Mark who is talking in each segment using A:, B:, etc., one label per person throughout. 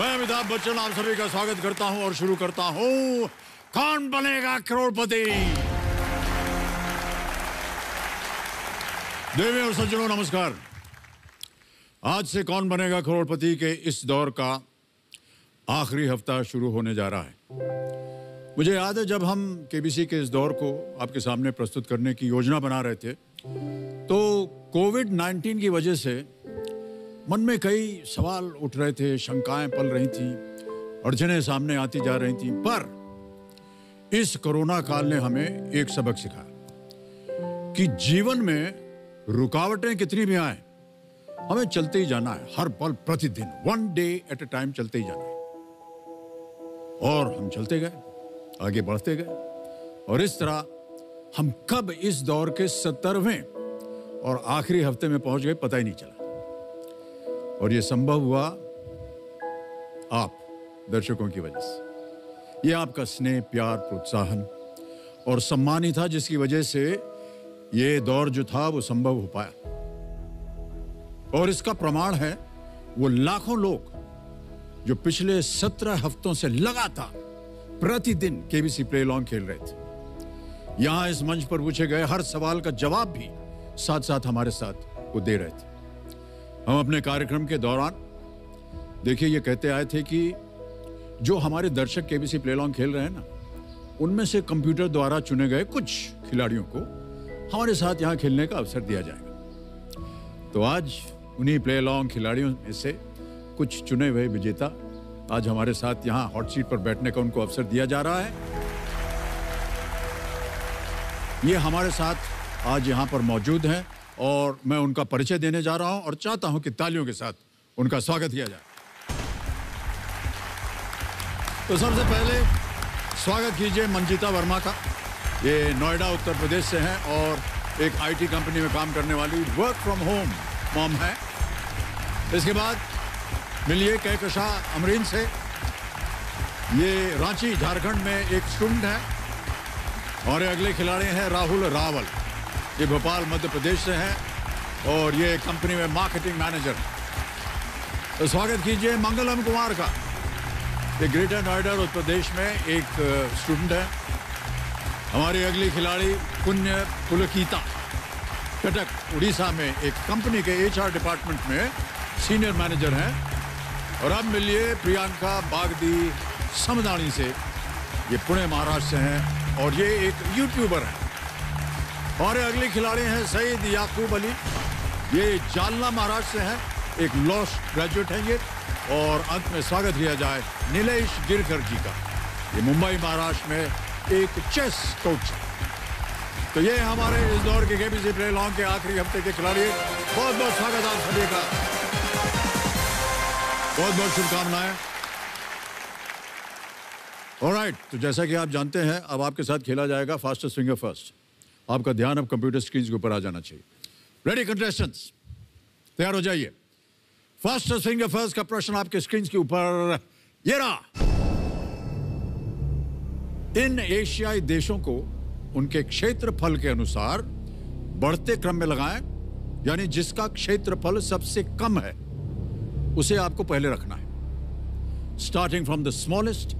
A: मैं अमिताभ बच्चन आप सभी का स्वागत करता हूं और शुरू करता हूं कौन बनेगा करोड़पति। देवी और सज्जनों नमस्कार। आज से कौन बनेगा करोड़पति के इस दौर का आखिरी हफ्ता शुरू होने जा रहा है। मुझे याद है जब हम केबीसी के इस दौर को आपके सामने प्रस्तुत करने की योजना बना रहे थे तो कोविड-19 की वजह से मन में कई सवाल उठ रहे थे, शंकाएं पल रही थी, अड़चनें सामने आती जा रही थी। पर इस कोरोना काल ने हमें एक सबक सिखाया कि जीवन में रुकावटें कितनी भी आए, हमें चलते ही जाना है, हर पल प्रतिदिन, one day at a time चलते ही जाना है। और हम चलते गए, आगे बढ़ते गए और इस तरह हम कब इस दौर के 70वें और आखिरी हफ्ते में पहुंच गए पता ही नहीं चला। और ये संभव हुआ आप दर्शकों की वजह से। ये आपका स्नेह, प्यार, प्रोत्साहन और सम्मान ही था जिसकी वजह से ये दौर जो था वो संभव हो पाया। और इसका प्रमाण है वो लाखों लोग जो पिछले 17 हफ्तों से लगातार प्रतिदिन केबीसी प्ले लॉन्ग खेल रहे थे। यहां इस मंच पर पूछे गए हर सवाल का जवाब भी साथ साथ हमारे साथ वो दे रहे थे। हम अपने कार्यक्रम के दौरान देखिए ये कहते आए थे कि जो हमारे दर्शक केबीसी प्ले लॉन्ग खेल रहे हैं ना, उनमें से कंप्यूटर द्वारा चुने गए कुछ खिलाड़ियों को हमारे साथ यहाँ खेलने का अवसर दिया जाएगा। तो आज उन्हीं प्ले लॉन्ग खिलाड़ियों में से कुछ चुने हुए विजेता आज हमारे साथ यहाँ हॉट सीट पर बैठने का उनको अवसर दिया जा रहा है। ये हमारे साथ आज यहाँ पर मौजूद हैं और मैं उनका परिचय देने जा रहा हूं और चाहता हूं कि तालियों के साथ उनका स्वागत किया जाए। तो सबसे पहले स्वागत कीजिए मंजिता वर्मा का। ये नोएडा उत्तर प्रदेश से हैं और एक आईटी कंपनी में काम करने वाली वर्क फ्रॉम होम मॉम है। इसके बाद मिलिए कहकशां अमरीन से। ये रांची झारखंड में एक स्टूडेंट है। और ये अगले खिलाड़ी हैं राहुल रावल। ये भोपाल मध्य प्रदेश से हैं और ये कंपनी में मार्केटिंग मैनेजर हैं। तो स्वागत कीजिए मंगलम कुमार का। ये ग्रेटर नोएडा उत्तर प्रदेश में एक स्टूडेंट है। हमारी अगली खिलाड़ी पुण्य पुलकीता कटक उड़ीसा में एक कंपनी के एचआर डिपार्टमेंट में सीनियर मैनेजर हैं। और अब मिलिए प्रियंका बागदी समदानी से। ये पुणे महाराष्ट्र से हैं और ये एक यूट्यूबर है। और अगली खिलाड़ी हैं सईद याकूब अली। ये जालना महाराष्ट्र से हैं, एक लॉ ग्रेजुएट हैं ये। और अंत में स्वागत किया जाए नीलेश गिरकर जी का। ये मुंबई महाराष्ट्र में एक चेस कोच है। तो ये हमारे इस दौर के केबीसी प्ले लॉन्ग के आखिरी हफ्ते के खिलाड़ी। बहुत बहुत स्वागत आप सभी का, बहुत बहुत शुभकामनाएं। ऑलराइट, तो जैसा कि आप जानते हैं अब आपके साथ खेला जाएगा फास्टेस्ट फिंगर फर्स्ट। आपका ध्यान अब कंप्यूटर स्क्रीन के ऊपर आ जाना चाहिए। रेडी कंटेस्टेंट्स, तैयार हो जाइए। फास्टेस्ट फिंगर फर्स्ट का प्रश्न आपके स्क्रीन के ऊपर ये रहा। इन एशियाई देशों को उनके क्षेत्रफल के अनुसार बढ़ते क्रम में लगाएं, यानी जिसका क्षेत्रफल सबसे कम है उसे आपको पहले रखना है। Starting from the smallest,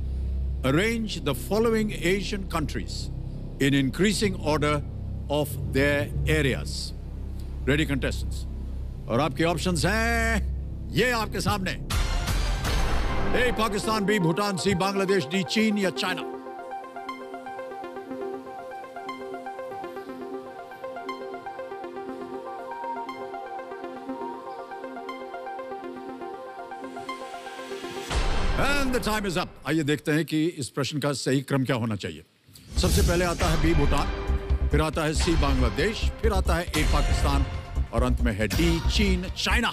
A: arrange the following Asian countries in increasing order of their areas. Ready contestants? और आपके ऑप्शंस हैं ये आपके सामने। ए पाकिस्तान, बी भूटान, सी बांग्लादेश, डी चीन या China. And the time is up. आइए देखते हैं कि इस प्रश्न का सही क्रम क्या होना चाहिए। सबसे पहले आता है बी भूटान, फिर आता है सी बांग्लादेश, फिर आता है ए पाकिस्तान और अंत में है डी चीन चाइना।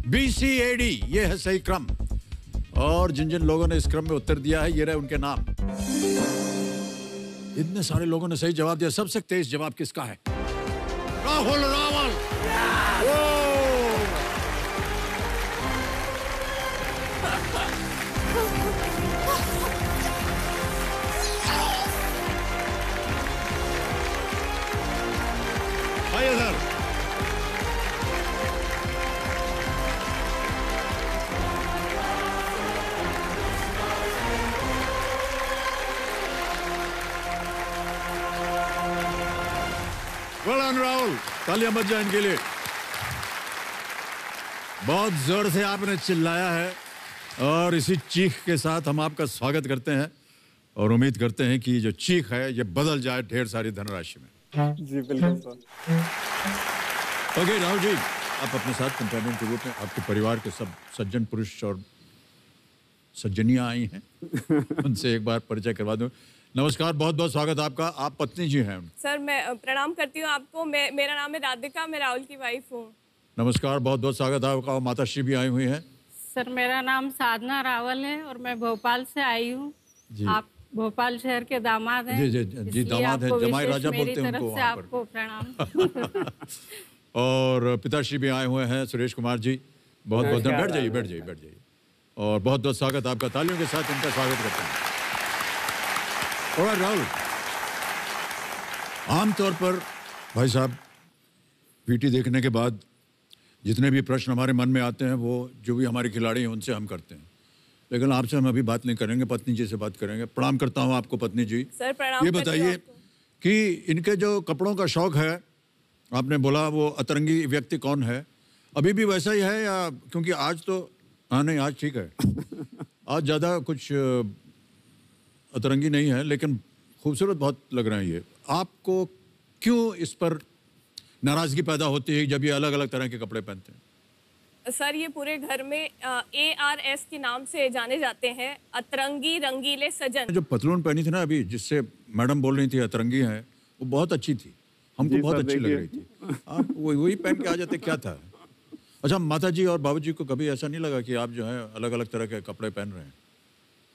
A: BCAD ये है सही क्रम। और जिन जिन लोगों ने इस क्रम में उत्तर दिया है ये रहे उनके नाम। इतने सारे लोगों ने सही जवाब दिया। सबसे तेज जवाब किसका है? राहुल रावल। आइए सर। वेल डन राहुल, तालियां बज जाए इनके लिए। बहुत जोर से आपने चिल्लाया है और इसी चीख के साथ हम आपका स्वागत करते हैं और उम्मीद करते हैं कि जो चीख है ये बदल जाए ढेर सारी धनराशि में।
B: जी बिल्कुल सर।
A: ओके राहुल जी, आप अपने साथ कंपेनियन के रूप में आपके परिवार के सब सज्जन पुरुष और सज्जनियां आई हैं, उनसे एक बार परिचय करवा दूं। नमस्कार, बहुत बहुत स्वागत आपका। आप पत्नी जी हैं?
C: सर मैं प्रणाम करती हूँ आपको। मेरा नाम है राधिका, मैं राहुल की वाइफ हूँ।
A: नमस्कार, बहुत बहुत स्वागत आपका। और माताश्री भी आई हुई हैं।
D: सर मेरा नाम साधना रावल है और मैं भोपाल से आई हूँ। आप भोपाल शहर के दामाद हैं।
A: जी जी जी, दामाद हैं, जमाई राजा बोलते हैं उनको वहाँ पर।
D: आपको प्रणाम।
A: और पिताश्री भी आए हुए हैं, सुरेश कुमार जी। बहुत बहुत बैठ जाइए, बैठ जाइए, बैठ जाइए। और बहुत बहुत स्वागत आपका, तालियों के साथ इनका स्वागत करते हैं। और राहुल, आमतौर पर भाई साहब पीटी देखने के बाद जितने भी प्रश्न हमारे मन में आते हैं वो जो भी हमारे खिलाड़ी हैं उनसे हम करते हैं, लेकिन आपसे हम अभी बात नहीं करेंगे, पत्नी जी से बात करेंगे। प्रणाम करता हूँ आपको पत्नी जी।
C: सर प्रणाम।
A: ये बताइए कि इनके जो कपड़ों का शौक है, आपने बोला वो अतरंगी व्यक्ति कौन है, अभी भी वैसा ही है या? क्योंकि आज तो, हाँ नहीं आज ठीक है, आज ज़्यादा कुछ अतरंगी नहीं है, लेकिन खूबसूरत बहुत लग रहे हैं ये। आपको क्यों इस पर नाराज़गी पैदा होती है जब ये अलग अलग तरह के कपड़े पहनते हैं?
C: सर ये पूरे घर में ARS के नाम से जाने जाते हैं, अतरंगी रंगीले सजन।
A: जो पतलून पहनी थी ना अभी, जिससे मैडम बोल रही थी अतरंगी है, वो बहुत अच्छी थी, हमको बहुत अच्छी लग रही थी। आप वही पहन के आ जाते, क्या था? अच्छा, माता जी और बाबूजी को कभी ऐसा नहीं लगा कि आप जो है अलग अलग तरह के कपड़े पहन रहे हैं?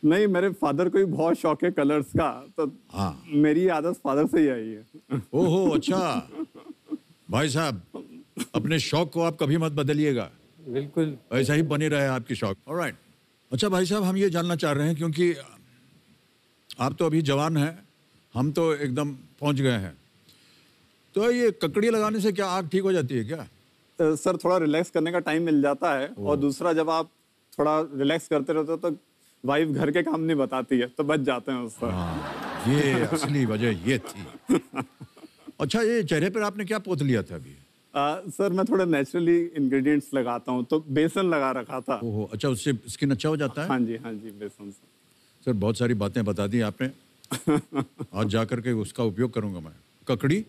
B: नहीं, मेरे फादर को भी बहुत शौक है कलर्स का, तो
A: हाँ,
B: मेरी आदत फादर से ही आई है।
A: ओहो, अच्छा। भाई साहब, अपने शौक को आप कभी मत बदलिएगा,
E: बिल्कुल
A: ऐसा ही बने रहे आपकी शौक। ऑलराइट। अच्छा भाई साहब, हम ये जानना चाह रहे हैं क्योंकि आप तो अभी जवान हैं, हम तो एकदम पहुंच गए हैं, तो ये ककड़ी लगाने से क्या आँख ठीक हो जाती है क्या?
B: सर थोड़ा रिलैक्स करने का टाइम मिल जाता है, और दूसरा जब आप थोड़ा रिलैक्स करते रहते हो तो वाइफ घर के काम नहीं बताती है, तो बच जाते हैं उससे।
A: हाँ, ये असली वजह ये थी। अच्छा, ये चेहरे पर आपने क्या पोत लिया था अभी?
B: सर मैं थोड़ा नेचुरली इंग्रेडिएंट्स लगाता हूँ, तो बेसन लगा रखा था।
A: ओहो, अच्छा, उससे स्किन अच्छा हो जाता है?
B: हाँ जी बेसन से।
A: सर बहुत सारी बातें बता दी आपने। आज जा करके उसका उपयोग करूंगा मैं, ककड़ी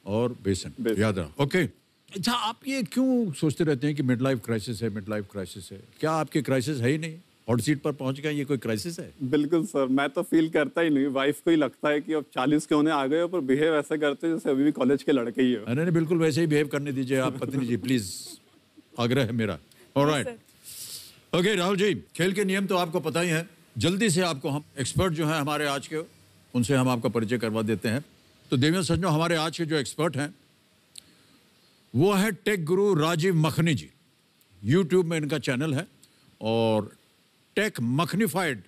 A: और बेसन, याद रहा। ओके। अच्छा, आप ये क्यों सोचते रहते हैं कि मिड लाइफ क्राइसिस है, मिड लाइफ क्राइसिस है? क्या आपकी क्राइसिस है ही नहीं? हॉट सीट पर पहुंच गए, ये कोई क्राइसिस है?
B: बिल्कुल सर, मैं तो फील करता ही नहीं। वाइफ को ही लगता है कि अब 40 के होने आ गए हो, पर बिहेव ऐसा करते हो जैसे अभी भी कॉलेज के लड़के ही हो।
A: नहीं, बिल्कुल वैसे ही बिहेव करने दीजिए आप पत्नी जी, प्लीज, आग्रह है मेरा। ऑलराइट। ओके राहुल जी, खेल के नियम तो आपको पता ही है। जल्दी से आपको हम एक्सपर्ट जो हैं हमारे आज के, उनसे हम आपका परिचय करवा देते हैं। तो देवियों सज्जनों, हमारे आज के जो एक्सपर्ट हैं वो है टेक गुरु राजीव मखनी जी। यूट्यूब में इनका चैनल है और टेक मखनीफाइड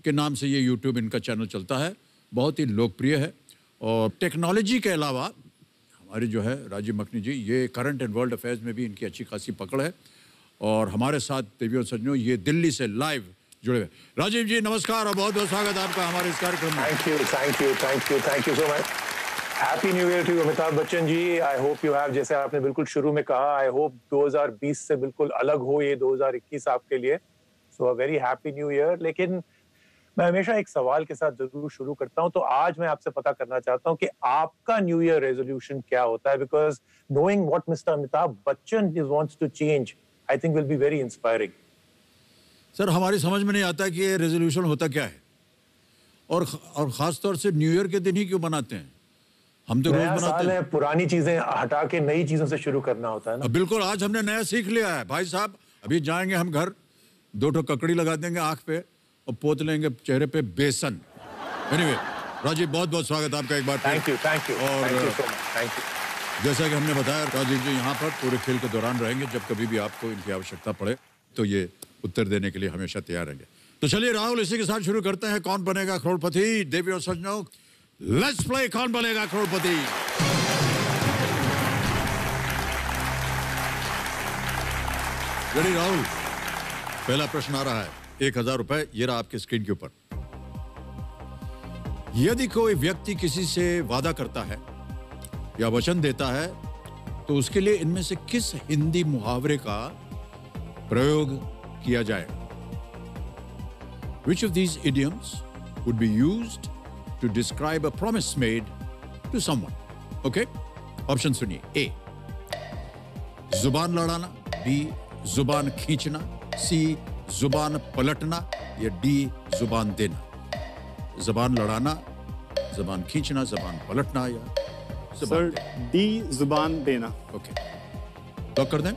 A: के नाम से ये यूट्यूब इनका चैनल चलता है, बहुत ही लोकप्रिय है। और टेक्नोलॉजी के अलावा हमारे जो है राजीव मखनी जी, ये करंट एंड वर्ल्ड अफेयर्स में भी इनकी अच्छी खासी पकड़ है। और हमारे साथ देवियों सज्जनों ये दिल्ली से लाइव जुड़े हुए। राजीव जी नमस्कार और बहुत बहुत स्वागत आपका हमारे इस कार्यक्रम में।
E: Thank you so much. Happy new year to you Amitabh Bachchan ji. I hope you have, जैसे आपने बिल्कुल शुरू में कहा, आई होप 2020 से बिल्कुल अलग हो ये 2021 आपके लिए। So a very happy new year. लेकिन मैं हमेशा एक सवाल के साथ जरूर शुरू करता हूं, तो आज मैं आपसे पता करना चाहता हूं कि आपका न्यू ईयर रेजोल्यूशन क्या होता है? Because knowing what mister Amitabh Bachchan wants to change, I think will be very inspiring.
A: Sir हमारी समझ में नहीं आता कि ये रेजोल्यूशन होता क्या है, और खास तौर से न्यू ईयर के दिन ही क्यों बनाते हैं? हम तो रोज बनाते हैं।
E: पुरानी चीजें हटा के नई चीजों से शुरू करना होता है ना।
A: बिल्कुल, आज हमने नया सीख लिया है भाई साहब। अभी जाएंगे हम घर, 2 ककड़ी लगा देंगे आंख पे और पोत लेंगे चेहरे पे बेसन। एनीवे, राजीव बहुत बहुत स्वागत आपका एक बार।
E: Thank you.
A: और
E: थैंक यू।
A: जैसा कि हमने बताया, राजीव जी यहाँ पर पूरे खेल के दौरान रहेंगे। जब कभी भी आपको इनकी आवश्यकता पड़े तो ये उत्तर देने के लिए हमेशा तैयार रहेंगे। तो चलिए राहुल, इसी के साथ शुरू करते हैं कौन बनेगा करोड़पति। देवी और सज्जनों, लेट्स प्ले कौन बनेगा करोड़पति। रेडी राहुल, पहला प्रश्न आ रहा है। 1000 रुपए ये रहा आपके स्क्रीन के ऊपर। यदि कोई व्यक्ति किसी से वादा करता है या वचन देता है तो उसके लिए इनमें से किस हिंदी मुहावरे का प्रयोग किया जाएगा? Which of these idioms would be used to describe a promise made to someone? Okay? Option सुनिए. A. जुबान लड़ाना. B. जुबान खींचना. C. जुबान पलटना. या D. जुबान देना. जुबान लड़ाना, जुबान खींचना, जुबान पलटना या
B: सर डी जुबान देना.
A: ओके, लॉक कर दें?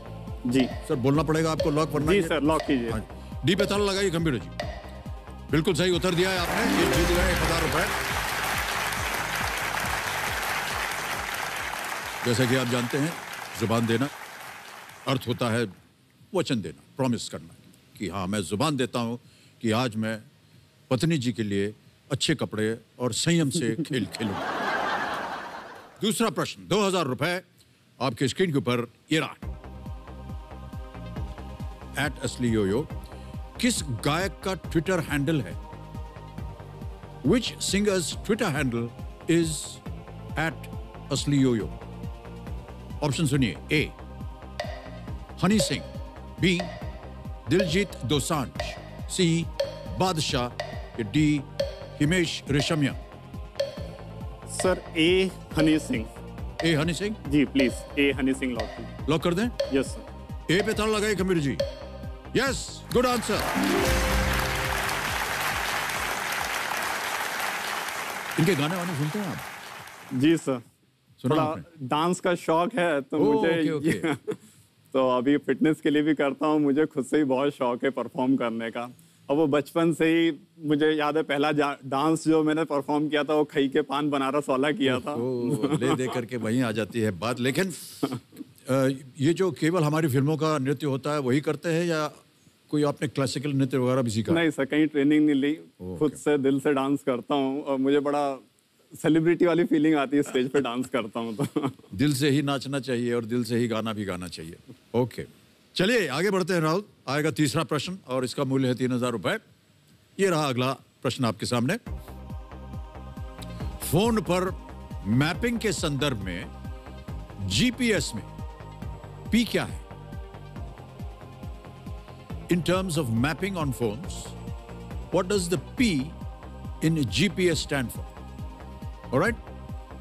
B: जी
A: सर बोलना पड़ेगा आपको, लॉक करना
B: जी
A: है?
B: सर लॉक कीजिए.
A: हाँ, डी पे ताला लगाइए कंप्यूटर जी. बिल्कुल सही उत्तर दिया है आपने. ये जीत गए 1000 रुपए. जैसा कि आप जानते हैं, जुबान देना अर्थ होता है वचन देना, प्रॉमिस करना कि हाँ मैं जुबान देता हूं कि आज मैं पत्नी जी के लिए अच्छे कपड़े और संयम से खेल खेलूंगा. दूसरा प्रश्न, 2000 रुपए आपके स्क्रीन के ऊपर ये रहा. @असली योयो किस गायक का ट्विटर हैंडल है? Which singer's Twitter handle is @असली योयो? ऑप्शन सुनिए. A. Honey Singh. B. Diljit Dosanjh. C. Badshah. D. Himesh Reshammiya.
B: Sir A Honey Singh.
A: A Honey Singh
B: ji please A Honey Singh lock कीजिए.
A: लॉक कर दें?
B: Yes sir.
A: ए पे ताला लगाइए computer ji. Yes, good answer. इनके गाने वाने सुनते हैं आप?
B: जी सर.
A: सुना
B: थोड़ा
A: आपने?
B: डांस का शौक है तो
A: ओह,
B: मुझे
A: ओके.
B: तो अभी फिटनेस के लिए भी करता हूँ. मुझे खुद से ही बहुत शौक है परफॉर्म करने का. और वो बचपन से ही मुझे याद है, पहला डांस जो मैंने परफॉर्म किया था वो खई के पान बनारस वाला किया था.
A: ले दे करके वहीं आ जाती है बात. लेकिन ये जो केवल हमारी फिल्मों का नृत्य होता है वही करते हैं या कोई आपने क्लासिकल नृत्य वगैरह भी सीखा?
B: नहीं सर, कहीं ट्रेनिंग नहीं ली. खुद से दिल से डांस करता हूँ और मुझे बड़ा सेलिब्रिटी वाली फीलिंग आती है स्टेज पे डांस करता हूँ तो.
A: दिल से ही नाचना चाहिए और दिल से ही गाना भी गाना चाहिए. ओके, चलिए आगे बढ़ते हैं राहुल. आएगा तीसरा प्रश्न और इसका मूल्य है 3000 रुपए. ये रहा अगला प्रश्न आपके सामने. फोन पर मैपिंग के संदर्भ में जीपीएस में पी क्या है? In terms of mapping on phones, what does the P in GPS stand for? Alright,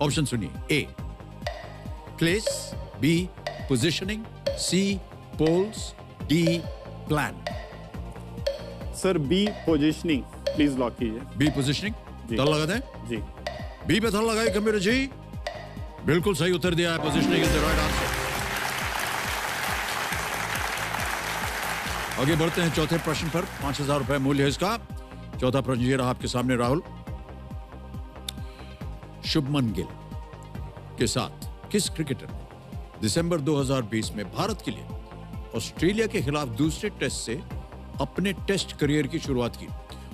A: option सुनिए. A. Place. B. Positioning. C. Poles. D. Plan.
B: Sir B positioning please lock कीजिए.
A: B positioning.
B: जी.
A: ताला लगा दें?
B: G
A: B पे ताला लगाइए computer जी. बिल्कुल सही उत्तर दिया है. Positioning is the right answer. आगे बढ़ते हैं चौथे प्रश्न पर. 5000 रुपए मूल्य है इसका. चौथा प्रश्न ये रहा आपके सामने राहुल. शुभमन गिल के साथ किस क्रिकेटर ने दिसंबर 2020 में भारत के लिए ऑस्ट्रेलिया के खिलाफ दूसरे टेस्ट से अपने टेस्ट करियर की शुरुआत की?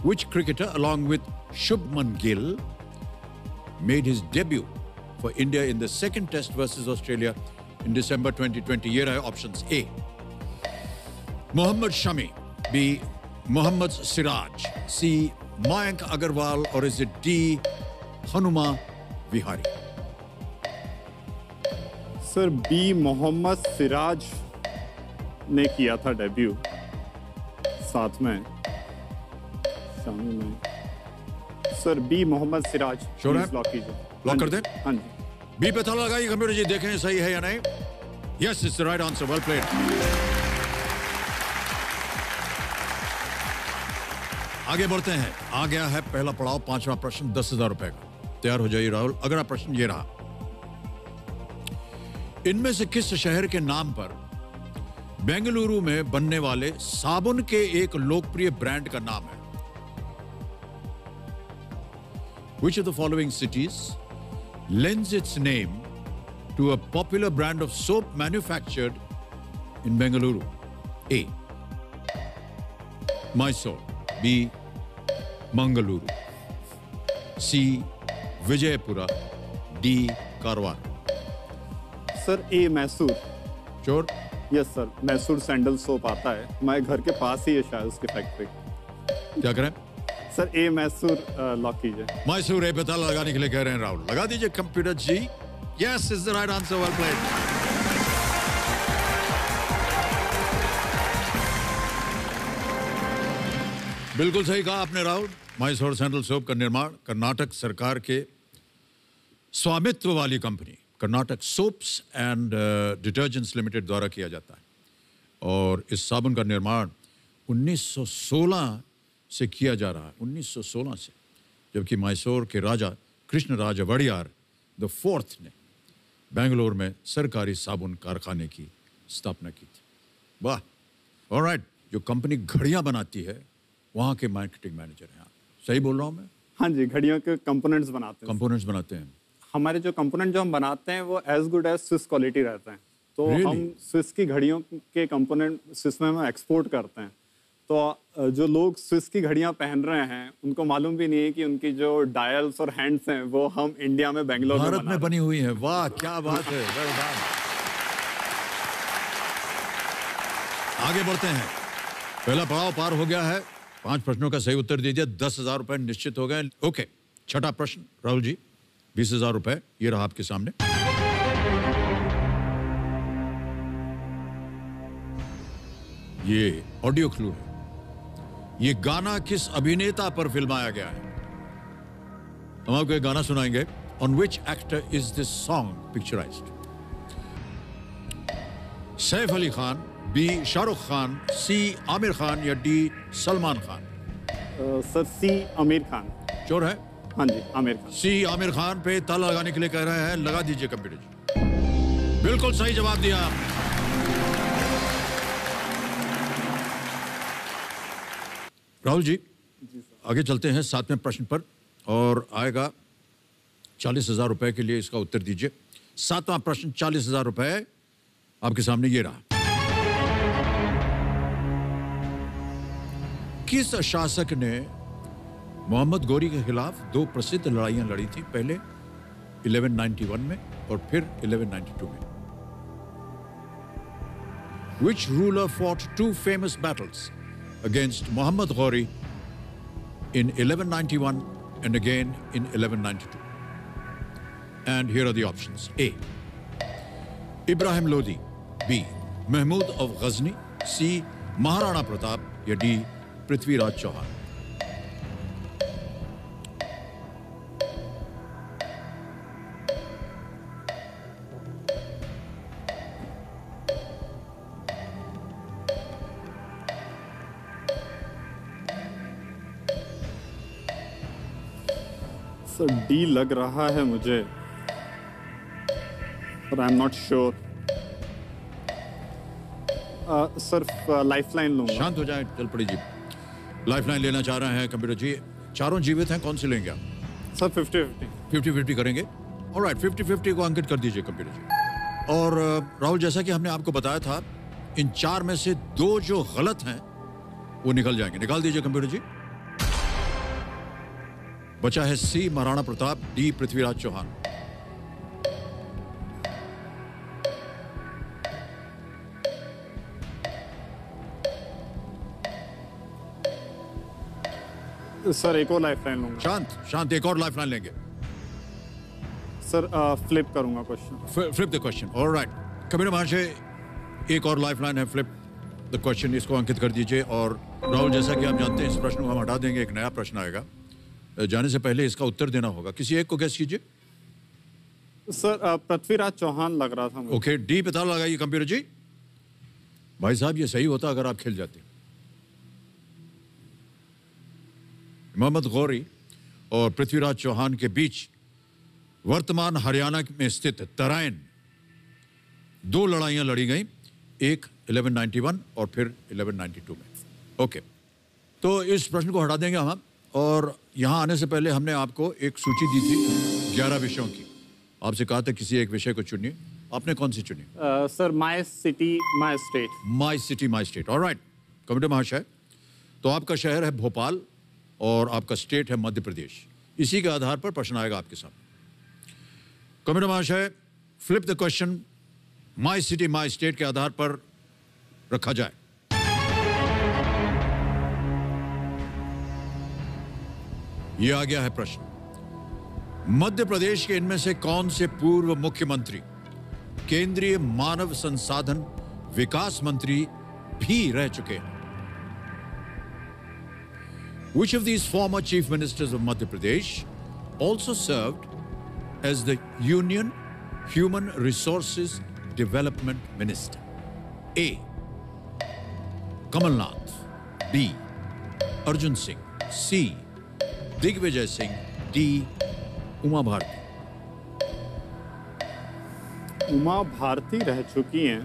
A: Which cricketer along with Shubman Gill made his debut for India in the second test versus Australia in December 2020? Here are options. A. Mohammad Shami. B. Mohammad Siraj. C. Mayank Agarwal. Or is it D. Hanuma Vihari?
B: Sir B Mohammed Siraj ने किया था debut साथ में शामिल में. Sir B Mohammed Siraj.
A: Sure है?
B: Lock कीजिए.
A: Lock कर दें?
B: हाँ जी.
A: बी पे ताला लगाइए कंप्यूटर जी. देखें सही है या नहीं. Yes, it's the right answer. Well played. आगे बढ़ते हैं. आ गया है पहला पड़ाव, पांचवा प्रश्न 10,000 रुपए का. तैयार हो जाइए राहुल. अगला प्रश्न ये रहा. इनमें से किस शहर के नाम पर बेंगलुरु में बनने वाले साबुन के एक लोकप्रिय ब्रांड का नाम है? Which of the following cities lends its name to a popular brand of soap manufactured in Bengaluru? A. Mysore. B. Mangaluru. C. Vijayapura. D. Karwar.
B: Sir A Mysore.
A: Sure?
B: Yes sir, Mysore sandal soap आता है हमारे घर के पास ही है शायद उसकी factory.
A: क्या करें?
B: सर ए मैसूर लॉक कीजिए.
A: मैसूर ए पे ताला लगाने के लिए कह रहे हैं राहुल. लगा दीजिए computer ji. Yes, is the right answer. Well played. बिल्कुल सही कहा आपने राहुल। माइसोर सैंडल सोप का निर्माण कर्नाटक सरकार के स्वामित्व वाली company Karnataka soaps and detergents limited द्वारा किया जाता है और इस साबुन का निर्माण 1916 से किया जा रहा है, 1916 से, जबकि मैसूर के राजा कृष्णराज वड़ियार द फोर्थ ने बेंगलोर में सरकारी साबुन कारखाने की स्थापना की थी। वाह। ऑलराइट, जो कंपनी घड़ियां बनाती है वहाँ के मार्केटिंग मैनेजर हैं आप, सही बोल रहा हूँ मैं?
B: हाँ जी, घड़ियों के कंपोनेंट्स बनाते हैं।
A: कंपोनेंट्स बनाते हैं।
B: हमारे जो कंपोनेंट जो हम बनाते हैं वो as good as Swiss quality रहते हैं, तो
A: Really?
B: हम स्विस की घड़ियों के कंपोनेंट स्विस में हम एक्सपोर्ट करते हैं। तो जो लोग स्विस की घड़ियां पहन रहे हैं उनको मालूम भी नहीं है कि उनकी जो डायल्स और हैंड्स हैं वो हम इंडिया में बेंगलोर
A: भारत में बनी हुई है। वाह, क्या बात है। Well done. आगे बढ़ते हैं। पहला पड़ाव पार हो गया है, 5 प्रश्नों का सही उत्तर दीजिए, 10,000 रुपए निश्चित हो गए। ओके, छठा प्रश्न राहुल जी, 20,000 रुपए ये रहा आपके सामने। ये ऑडियो क्लू है। ये गाना किस अभिनेता पर फिल्माया गया है? हम आपको एक गाना सुनाएंगे। On which actor is this song picturised? Saif Ali Khan, B Shahrukh Khan, C Aamir Khan या D Salman Khan?
B: Sir C Aamir Khan.
A: Sure है?
B: हाँ जी, आमिर खान।
A: सी आमिर खान पे ताला लगाने के लिए कह रहे हैं, लगा दीजिए कंप्यूटर जी। बिल्कुल सही जवाब दिया आप। राहुल जी, आगे चलते हैं 7वें प्रश्न पर और आएगा 40,000 रुपए के लिए, इसका उत्तर दीजिए। 7वां प्रश्न, 40,000 रुपए आपके सामने ये रहा। किस शासक ने मोहम्मद गौरी के खिलाफ 2 प्रसिद्ध लड़ाइयां लड़ी थी? पहले 1191 में और फिर 1192 में। Which ruler fought 2 famous battles against Muhammad Ghori in 1191 and again in 1192? And here are the options. A. Ibrahim Lodi. B. Mahmud of Ghazni. C. Maharana Pratap. या D. Prithviraj Chauhan?
B: Sir D लग रहा है मुझे, पर I am not sure. Sir lifeline लूंगा।
A: शांत हो जाए, चल पड़ी जी। लाइफलाइन लेना चाह रहे हैं कंप्यूटर जी। चारों जीवित हैं, कौन से लेंगे आप?
B: सर 50-50।
A: 50-50 करेंगे। ऑलराइट, 50-50 को अंकित कर दीजिए कंप्यूटर जी। और राहुल, जैसा कि हमने आपको बताया था, इन 4 में से 2 जो गलत हैं वो निकल जाएंगे। निकाल दीजिए कंप्यूटर जी। बचा है सी महाराणा प्रताप, डी पृथ्वीराज चौहान।
B: सर एक और लाइफलाइन लूंगा।
A: शांत शांत, एक और लाइफलाइन लेंगे।
B: सर फ्लिप करूंगा question.
A: Flip the question. Alright computer महाशय, एक और लाइफलाइन है, फ्लिप द क्वेश्चन, इसको अंकित कर दीजिए। और राहुल, जैसा कि आप जानते हैं, इस प्रश्न को हम हटा देंगे, एक नया प्रश्न आएगा। जाने से पहले इसका उत्तर देना होगा। किसी एक को गैस कीजिए।
B: सर पृथ्वीराज चौहान लग रहा था मुझे।
A: ओके, डी पे ताला लगाइए कंप्यूटर जी। भाई साहब, ये सही होता अगर आप खेल जाते। मोहम्मद गौरी और पृथ्वीराज चौहान के बीच वर्तमान हरियाणा में स्थित तराइन 2 लड़ाइयां लड़ी गई, एक 1191 और फिर 1192 में। ओके, तो इस प्रश्न को हटा देंगे हम। और यहां आने से पहले हमने आपको एक सूची दी थी 11 विषयों की। आपसे कहा था किसी एक विषय को चुनिए। आपने कौन सी चुनी?
B: Sir my city my state.
A: My city my state. Alright computer महाशय, तो आपका शहर है भोपाल और आपका स्टेट है मध्य प्रदेश। इसी के आधार पर प्रश्न आएगा आपके सामने। कंप्यूटर महाशय, flip the question my city my state के आधार पर रखा जाए। ये आ गया है प्रश्न। मध्य प्रदेश के इनमें से कौन से पूर्व मुख्यमंत्री केंद्रीय मानव संसाधन विकास मंत्री भी रह चुके हैं? Which of these former chief ministers of Madhya Pradesh also served as the Union Human Resources Development Minister? A. Kamal Nath. B. Arjun Singh. C. Digvijay Singh. D. Uma Bharti.
B: Uma Bharti रह चुकी हैं।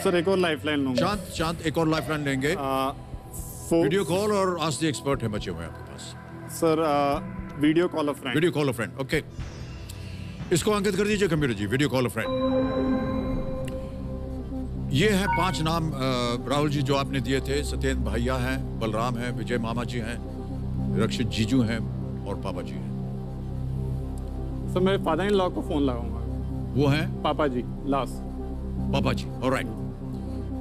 B: सर एक और lifeline लूंगा।
A: शांत एक और lifeline लेंगे। वीडियो कॉल और आस्क द एक्सपर्ट है बचे हुए आपके पास।
B: Sir video call a friend.
A: Video call a friend, okay. इसको अंकित कर दीजिए computer ji, video call a friend. ये है 5 नाम राहुल जी जो आपने दिए थे। सत्येंद्र भैया हैं, बलराम हैं, विजय मामा जी हैं, रक्षित जीजू हैं और पापा जी हैं।
B: सर मैं फादर इन लॉ को फोन लगाऊंगा।
A: वो हैं
B: पापा जी लास्ट।
A: पापा जी, ऑलराइट।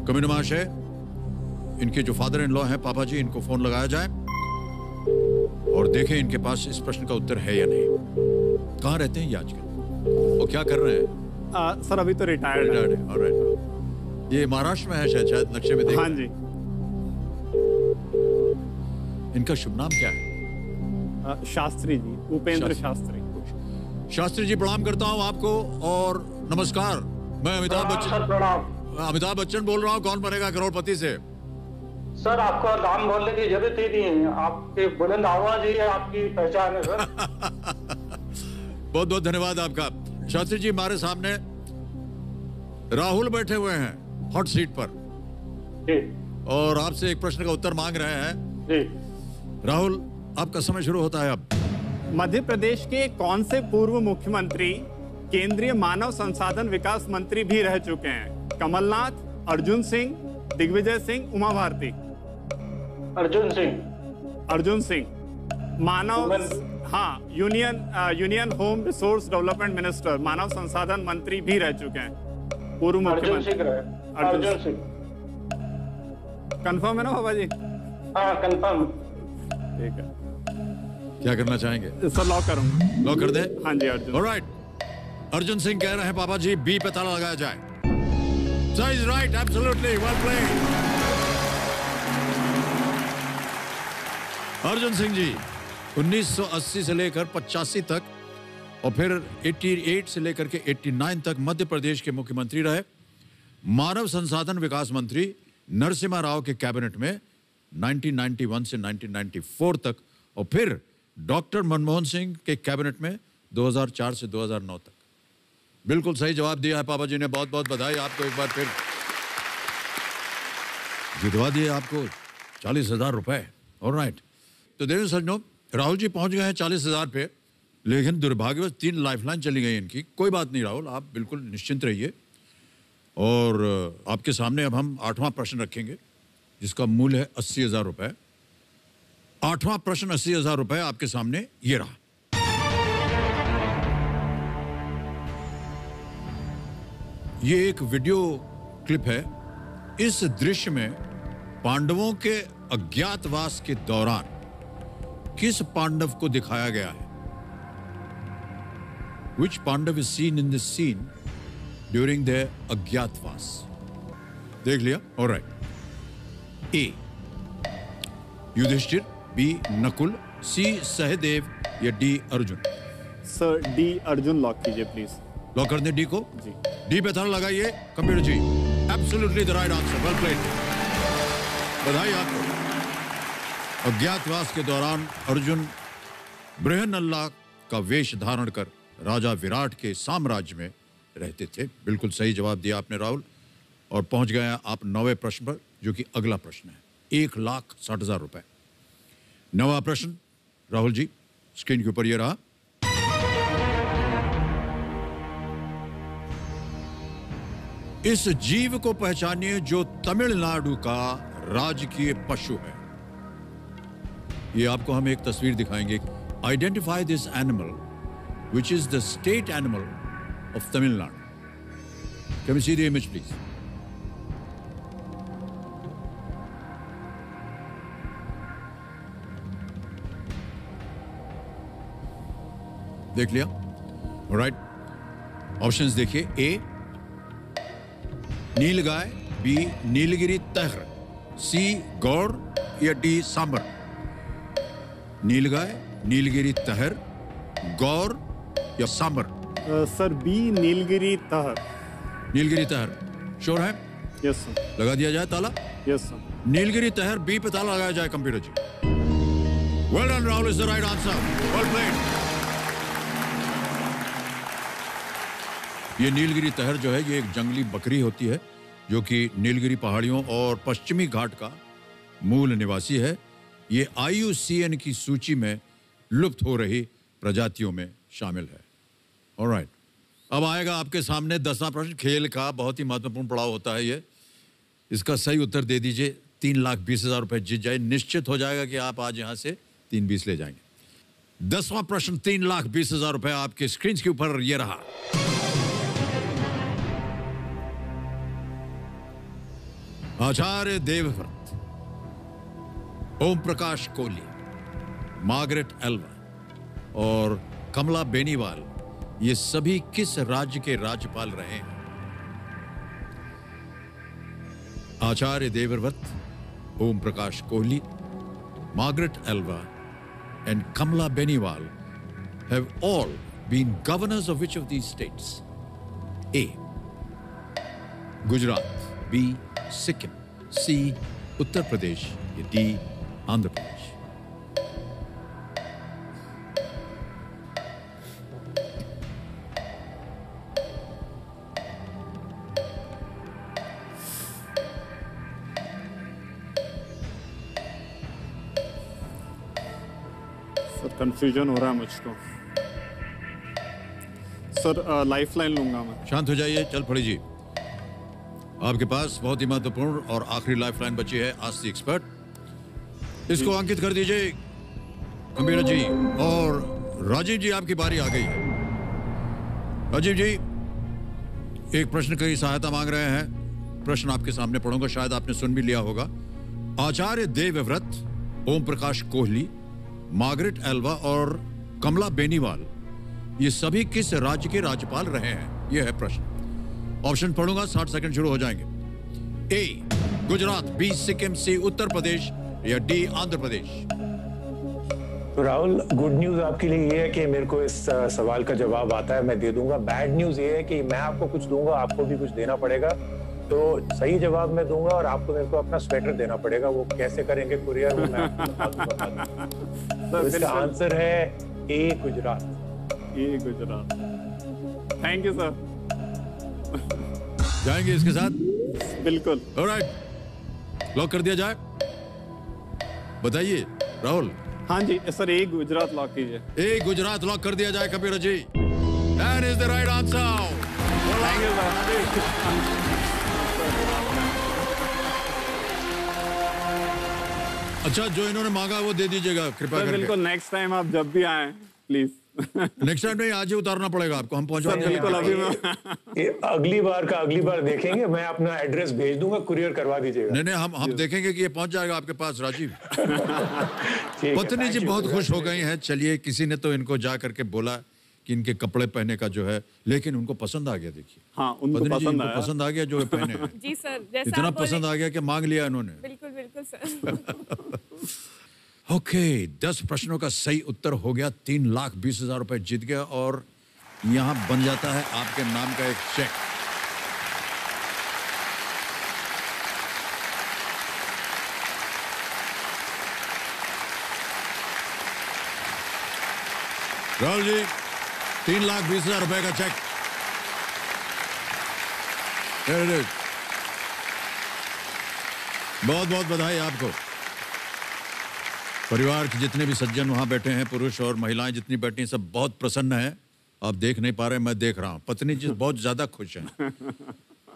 A: कमिश्नर महाशय, इनके जो फादर इन लॉ हैं पापा जी, इनको फोन लगाया जाए और देखें इनके पास इस प्रश्न का उत्तर है या नहीं। कहाँ रहते हैं ये आजकल, वो क्या कर रहे हैं?
B: सर अभी तो रिटायर्ड
A: है। ऑलराइट। ये महाराष्ट्र में है शायद नक्शे में देखा।
B: हाँ जी।
A: इनका शुभ नाम क्या है?
B: शास्त्री जी, उपेंद्र शास्त्री।
A: शास्त्री जी प्रणाम करता हूँ आपको और नमस्कार। मैं अमिताभ बच्चन बोल रहा हूँ कौन बनेगा करोड़पति से।
F: सर आपको नाम बोलने की जरूरत ही नहीं है, आपकी बुलंद आवाज ही है आपकी पहचान है सर।
A: बहुत बहुत धन्यवाद आपका। शास्त्री जी हमारे सामने राहुल बैठे हुए हैं हॉट सीट पर
F: जी,
A: और आपसे एक प्रश्न का उत्तर मांग रहे हैं
F: जी।
A: राहुल, आपका समय शुरू होता है अब।
B: मध्य प्रदेश के कौन से पूर्व मुख्यमंत्री केंद्रीय मानव संसाधन विकास मंत्री भी रह चुके हैं? कमलनाथ, अर्जुन सिंह, दिग्विजय सिंह, उमा भारती।
F: अर्जुन सिंह।
B: अर्जुन सिंह मानव, हाँ, union home resource development minister, मानव संसाधन मंत्री भी रह चुके हैं पूर्व मुख्यमंत्री।
F: अर्जुन सिंह
B: कंफर्म है ना बाबा जी?
F: हाँ कंफर्म।
B: ठीक है।
A: क्या करना चाहेंगे?
B: सर लॉक करूंगा।
A: लॉक कर दे।
B: हाँ जी अर्जुन।
A: ऑलराइट, अर्जुन सिंह कह रहे हैं पापा जी बी पे ताला लगाया जाए। So he's right, absolutely, well played. Arjun Singh ji 1980 से लेकर 85 तक और फिर 88 से लेकर के 89 तक मध्य प्रदेश के मुख्यमंत्री रहे। मानव संसाधन विकास मंत्री नरसिम्हा राव के कैबिनेट में 1991 से 1994 तक और फिर डॉक्टर मनमोहन सिंह के कैबिनेट में 2004 से 2009 तक। बिल्कुल सही जवाब दिया है पापा जी ने, बहुत बहुत बधाई आपको। एक बार फिर जितवा दिए आपको 40,000 रुपए। ऑलराइट, तो देखो सज्जनों, राहुल जी पहुंच गए हैं 40,000 पे, लेकिन दुर्भाग्यवश 3 लाइफलाइन चली गई इनकी। कोई बात नहीं राहुल, आप बिल्कुल निश्चिंत रहिए और आपके सामने अब हम 8वां प्रश्न रखेंगे जिसका मूल्य है 80,000 रुपए। 8वां प्रश्न 80,000 रुपए आपके सामने ये रहा। ये एक वीडियो क्लिप है। इस दृश्य में पांडवों के अज्ञातवास के दौरान किस पांडव को दिखाया गया है? Which Pandav is seen in this scene during their अज्ञातवास? देख लिया? Alright. A. Yudhishthir, B. Nakul, C. Sahadev या D. Arjun?
B: Sir D Arjun lock कीजिए प्लीज।
A: लॉक कर दें डी को?
B: जी।
A: डी पे ताला लगाइए computer ji. Absolutely the right answer, well played. बधाई आपको। अज्ञातवास के दौरान अर्जुन बृहन्नला का वेश धारण कर राजा विराट के साम्राज्य में रहते थे। बिल्कुल सही जवाब दिया आपने राहुल और पहुंच गए आप 9वें प्रश्न पर जो कि अगला प्रश्न है। 1,60,000 रुपए। 9वां प्रश्न राहुल जी स्क्रीन के ऊपर ये रहा। इस जीव को पहचानिए जो तमिलनाडु का राजकीय पशु है। ये आपको हम एक तस्वीर दिखाएंगे। Identify this animal which is the state animal of Tamil Nadu? Can we see the image, please? देख लिया? All right. Options देखिए. A, nilgai. B, नीलगिरी तहर. C, गौर. या D, सांबर. नीलगाय, नीलगिरी तहर, गौर या सांबर.
B: सर बी, नीलगिरी तहर.
A: नीलगिरी तहर. श्योर है?
B: Yes sir.
A: लगा दिया जाए ताला?
B: Yes sir.
A: नीलगिरी तहर बी पे ताला लगाया जाए computer ji. Well done, Rahul, is the right answer. Well played. ये नीलगिरी तहर जो है, ये एक जंगली बकरी होती है जो कि नीलगिरी पहाड़ियों और पश्चिमी घाट का मूल निवासी है. ये IUCN की सूची में लुप्त हो रही प्रजातियों में शामिल है. ऑलराइट. अब आएगा आपके सामने 10वां प्रश्न. खेल का बहुत ही महत्वपूर्ण पड़ाव होता है ये. इसका सही उत्तर दे दीजिए, 3,20,000 रुपए जीत जाए. निश्चित हो जाएगा कि आप आज यहां से 3-20 ले जाएंगे. 10वां प्रश्न, 3,20,000 रुपए आपके स्क्रीन के ऊपर ये रहा. आचार्य देवव्रत, ओम प्रकाश कोहली, मार्गरेट एल्वा और कमला बेनीवाल ये सभी किस राज्य के राज्यपाल रहे हैं? Acharya Devvrat, Om Prakash Kohli, Margaret Alva and Kamala Beniwal have all been governors of which of these states? A, Gujarat. B, Sikkim. C, Uttar Pradesh. D, Andhra Pradesh.
B: Sir confusion हो रहा है मुझको. सर लाइफलाइन लूंगा मैं.
A: शांत हो जाइए, चल पड़ी जी. आपके पास बहुत ही महत्वपूर्ण और आखिरी लाइफलाइन बची है. Ask the expert. इसको अंकित कर दीजिए अमीरा जी. और राजीव जी, आपकी बारी आ गई है. राजीव जी, एक प्रश्न की सहायता मांग रहे हैं. प्रश्न आपके सामने पढ़ूंगा, शायद आपने सुन भी लिया होगा. आचार्य देवव्रत, ओम प्रकाश कोहली, मार्गरेट एल्वा और कमला बेनीवाल ये सभी किस राज्य के राज्यपाल रहे हैं? यह है प्रश्न. ऑप्शन पढ़ूंगा, 60 सेकंड शुरू हो जाएंगे. ए, गुजरात. बी, सिक्किम. सी, उत्तर प्रदेश. या डी, आंध्र प्रदेश.
E: तो राहुल, गुड न्यूज आपके लिए ये है कि मेरे को इस सवाल का जवाब आता है, मैं दे दूंगा. बैड न्यूज ये है कि मैं आपको कुछ दूंगा, आपको भी कुछ देना पड़ेगा. तो सही जवाब मैं दूंगा और आपको मेरे को अपना स्वेटर देना पड़ेगा. वो कैसे करेंगे कुरियर, वो मैं आपको बता दूंगा. तो इसका आंसर है A, Gujarat.
B: A, Gujarat. Thank you sir.
A: जाएंगे इसके साथ?
B: बिल्कुल.
A: ऑलराइट, लॉक कर दिया जाए. बताइए राहुल.
B: हाँ जी सर, ए गुजरात लॉक कीजिए.
A: ए, गुजरात लॉक कर दिया जाए computer ji. That is the right answer.
B: Thank you sir.
A: अच्छा, जो इन्होंने मांगा वो दे दीजिएगा कृपया करके.
B: बिल्कुल. नेक्स्ट टाइम आप जब भी आए प्लीज.
A: नेक्स्ट टाइम नहीं, आज ही उतारना पड़ेगा आपको. हम पहुंचा देंगे.
B: बिल्कुल. अभी
E: अगली बार देखेंगे. मैं अपना एड्रेस भेज दूंगा, कुरियर करवा दीजिएगा.
A: नहीं, हम देखेंगे कि ये पहुंच जाएगा आपके पास. राजीव, पत्नी जी बहुत खुश हो गई हैं. चलिए, किसी ने तो इनको जा करके बोला कि इनके कपड़े पहने का जो है, लेकिन उनको पसंद आ गया. देखिए,
B: हाँ, उनको
A: पसंद आ गया जो पहने हैं.
C: जी सर, जैसा
A: इतना
C: आप बोले.
A: पसंद आ गया कि मांग लिया इन्होंने.
C: बिल्कुल बिल्कुल सर.
A: ओके, 10 प्रश्नों का सही उत्तर हो गया. 3,20,000 रुपए जीत गया और यहां बन जाता है आपके नाम का एक चेक. राहुल जी, 3,20,000 रुपए का चेक. बहुत बहुत बधाई आपको. परिवार के जितने भी सज्जन वहां बैठे हैं, पुरुष और महिलाएं जितनी बैठी हैं, सब बहुत प्रसन्न हैं. आप देख नहीं पा रहे, मैं देख रहा हूं. पत्नी जी बहुत ज्यादा खुश हैं.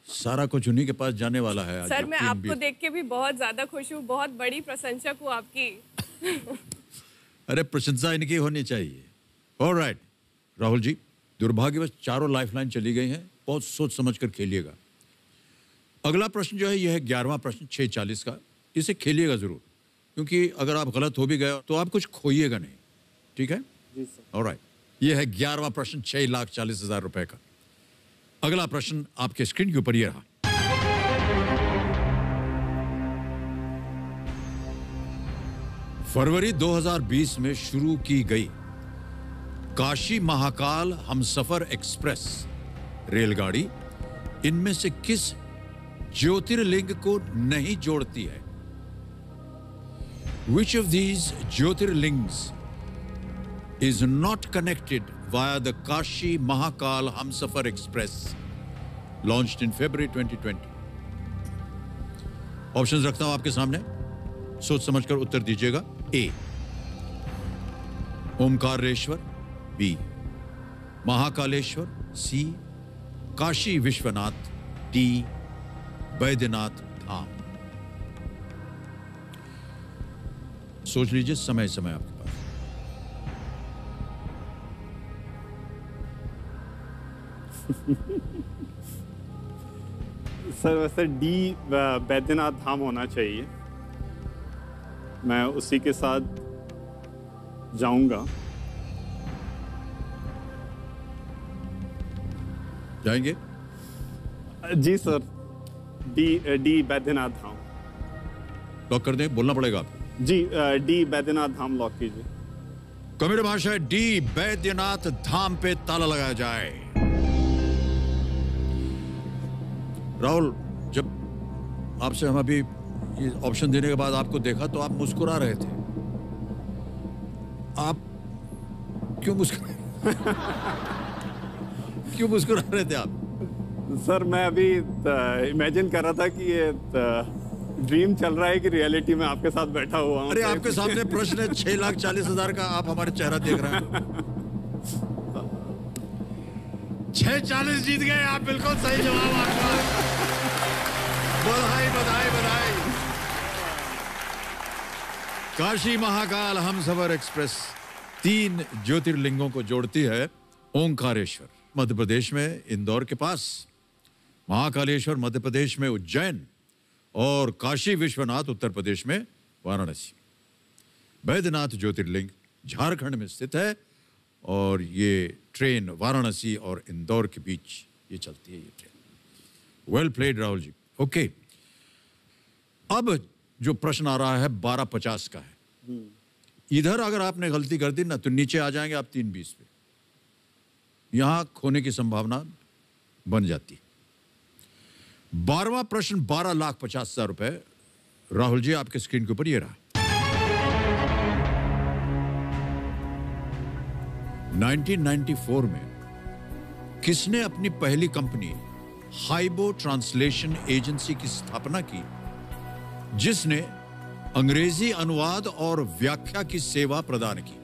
A: सारा कुछ उन्हीं के पास जाने वाला है.
C: सर, मैं आपको देख के भी बहुत ज्यादा खुश हूँ. बहुत बड़ी प्रशंसक हूँ आपकी.
A: अरे, प्रशंसा इनकी होनी चाहिए. ऑलराइट, राहुल जी, दुर्भाग्यवश चारों लाइफलाइन चली गई हैं, बहुत सोच समझ कर खेलिएगा। अगला प्रश्न जो है यह है 11वां प्रश्न 6:40 का, इसे खेलिएगा जरूर, क्योंकि अगर आप गलत हो भी गए तो आप कुछ खोइएगा नहीं, ठीक है?
B: जी सर।
A: ऑलराइट, यह है 11वां प्रश्न 6,40,000 रुपए का। अगला प्रश्न आपके स्क्रीन के ऊपर यह रहा। फरवरी 2020 में शुरू की गई काशी महाकाल हमसफर एक्सप्रेस रेलगाड़ी इनमें से किस ज्योतिर्लिंग को नहीं जोड़ती है? Which of these jyotirlingas is not connected via the Kashi Mahakal Humsafar Express launched in February 2020? Options रखता हूं आपके सामने, सोच समझकर उत्तर दीजिएगा। ए ओमकारेश्वर, बी महाकालेश्वर, सी काशी विश्वनाथ, डी बैद्यनाथ धाम। सोच लीजिए, समय समय आपके पास।
B: सर वैसे डी बैद्यनाथ धाम होना चाहिए, मैं उसी के साथ जाऊंगा।
A: जाएंगे?
B: जी sir, D Baidyanath Dham.
A: Lock कर दें? बोलना पड़ेगा आपको।
B: G D Baidyanath Dham lock कीजिए।
A: कमेंट भाषा है डी बैद्यनाथ धाम पे ताला लगाया जाए। राहुल, जब आपसे हम अभी ये ऑप्शन देने के बाद आपको देखा तो आप मुस्कुरा रहे थे। आप क्यों क्यों मुस्कुरा रहे थे आप?
B: सर मैं अभी इमेजिन कर रहा था कि ये ड्रीम चल रहा है कि रियलिटी में आपके साथ बैठा हुआ हूं।
A: अरे आपके सामने प्रश्न है 6,40,000 का, आप हमारे चेहरा देख रहे हैं। 6:40 जीत गए आप, बिल्कुल सही जवाब आपका। बधाई बधाई बधाई। काशी महाकाल हमसफर एक्सप्रेस 3 ज्योतिर्लिंगों को जोड़ती है। ओंकारेश्वर मध्य प्रदेश में इंदौर के पास, महाकालेश्वर मध्य प्रदेश में उज्जैन, और काशी विश्वनाथ उत्तर प्रदेश में वाराणसी। बैद्यनाथ ज्योतिर्लिंग झारखंड में स्थित है और ये ट्रेन वाराणसी और इंदौर के बीच ये चलती है, ये ट्रेन। वेल प्लेड राहुल जी। ओके, अब जो प्रश्न आ रहा है 12:50 का है। इधर अगर आपने गलती कर दी ना तो नीचे आ जाएंगे आप 3:20 पे, यहां खोने की संभावना बन जाती है। 12वां प्रश्न 12,50,000 रुपए। राहुल जी आपके स्क्रीन के ऊपर ये रहा। 1994 में किसने अपनी पहली कंपनी हाइबो ट्रांसलेशन एजेंसी की स्थापना की, जिसने अंग्रेजी अनुवाद और व्याख्या की सेवा प्रदान की?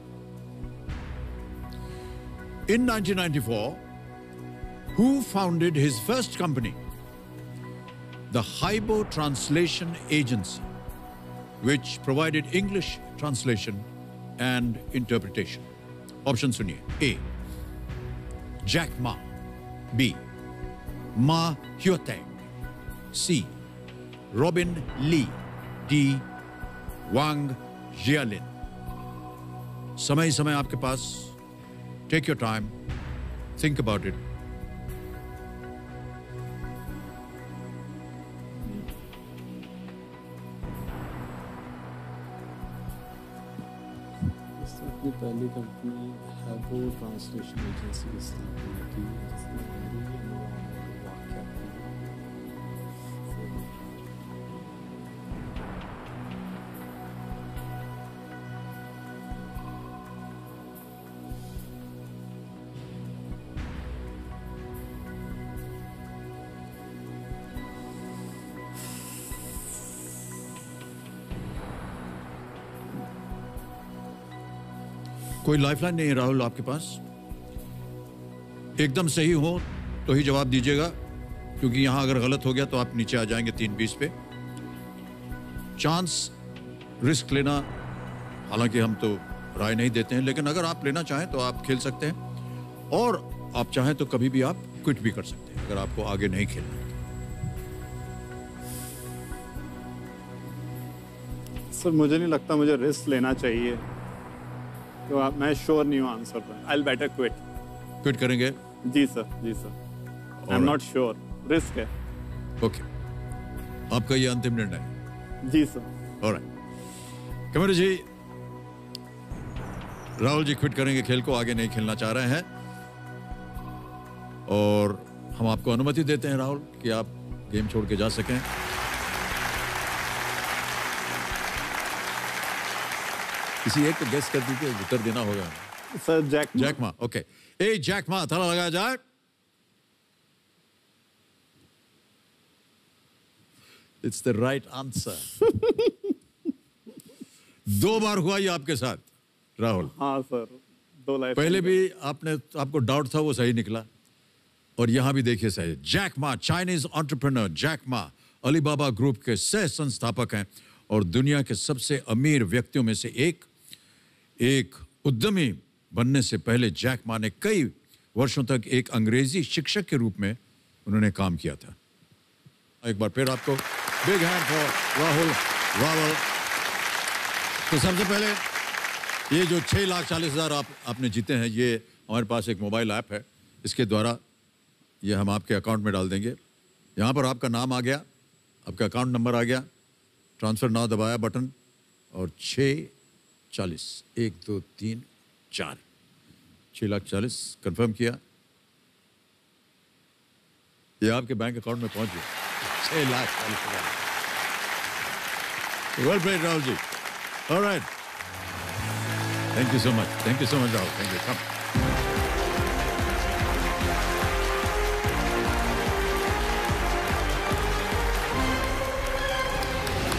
A: In 1994, who founded his first company, the Haibo Translation Agency, which provided English translation and interpretation? Option सुनिए। A. Jack Ma, B. Ma Hyoteng, C. Robin Lee, D. Wang Jialin। समय समय आपके पास, take your time, think about it.
G: अपनी पहली company हाइबो translation agency की स्थापना की, जिसने अंग्रेजी अनुवाद और व्याख्या की।
A: कोई लाइफलाइन नहीं है राहुल आपके पास? एकदम सही हो तो ही जवाब दीजिएगा, क्योंकि यहां अगर गलत हो गया तो आप नीचे आ जाएंगे 3:20 पे। चांस रिस्क लेना, हालांकि हम तो राय नहीं देते हैं, लेकिन अगर आप लेना चाहें तो आप खेल सकते हैं। और आप चाहें तो कभी भी आप क्विट भी कर सकते हैं अगर आपको आगे नहीं खेलना है।
B: सर मुझे नहीं लगता मुझे रिस्क लेना चाहिए, तो मैं श्योर नहीं हूँ आंसर पर। I will better quit.
A: Quit करेंगे?
B: जी सर, जी sir. I am not sure, risk है।
A: ओके, आपका ये अंतिम निर्णय है?
B: जी sir.
A: Alright camera ji, Rahul ji quit करेंगे खेल को, आगे नहीं खेलना चाह रहे हैं और हम आपको अनुमति देते हैं राहुल कि आप गेम छोड़ के जा सकें। किसी एक को गेस कर दीजिए, उत्तर देना होगा
B: sir.
A: Jack Ma. Okay, A Jack Ma, थोड़ा लगाया जाए। It's the right answer. 2 बार हुआ ये आपके साथ राहुल।
B: हाँ सर, 2 लाइफ।
A: पहले भी आपको डाउट था, वो सही निकला और यहां भी देखिए सही। Jack Ma, Chinese entrepreneur Jack Ma Alibaba group के सह संस्थापक हैं और दुनिया के सबसे अमीर व्यक्तियों में से एक उद्यमी बनने से पहले जैक मा ने कई वर्षों तक एक अंग्रेजी शिक्षक के रूप में उन्होंने काम किया था। एक बार फिर आपको big hand for Rahul Rawal. तो सबसे पहले ये जो 6,40,000 आपने जीते हैं, ये हमारे पास एक मोबाइल ऐप है, इसके द्वारा ये हम आपके अकाउंट में डाल देंगे। यहाँ पर आपका नाम आ गया, आपका अकाउंट नंबर आ गया, ट्रांसफर नाउ दबाया बटन और 6,40 1 2 3 4 6,40,000 कंफर्म किया, ये आपके बैंक अकाउंट में पहुंच गया 6,40,000। Well played Rahul ji. Alright, thank you so much, thank you so much Rahul, thank you. कम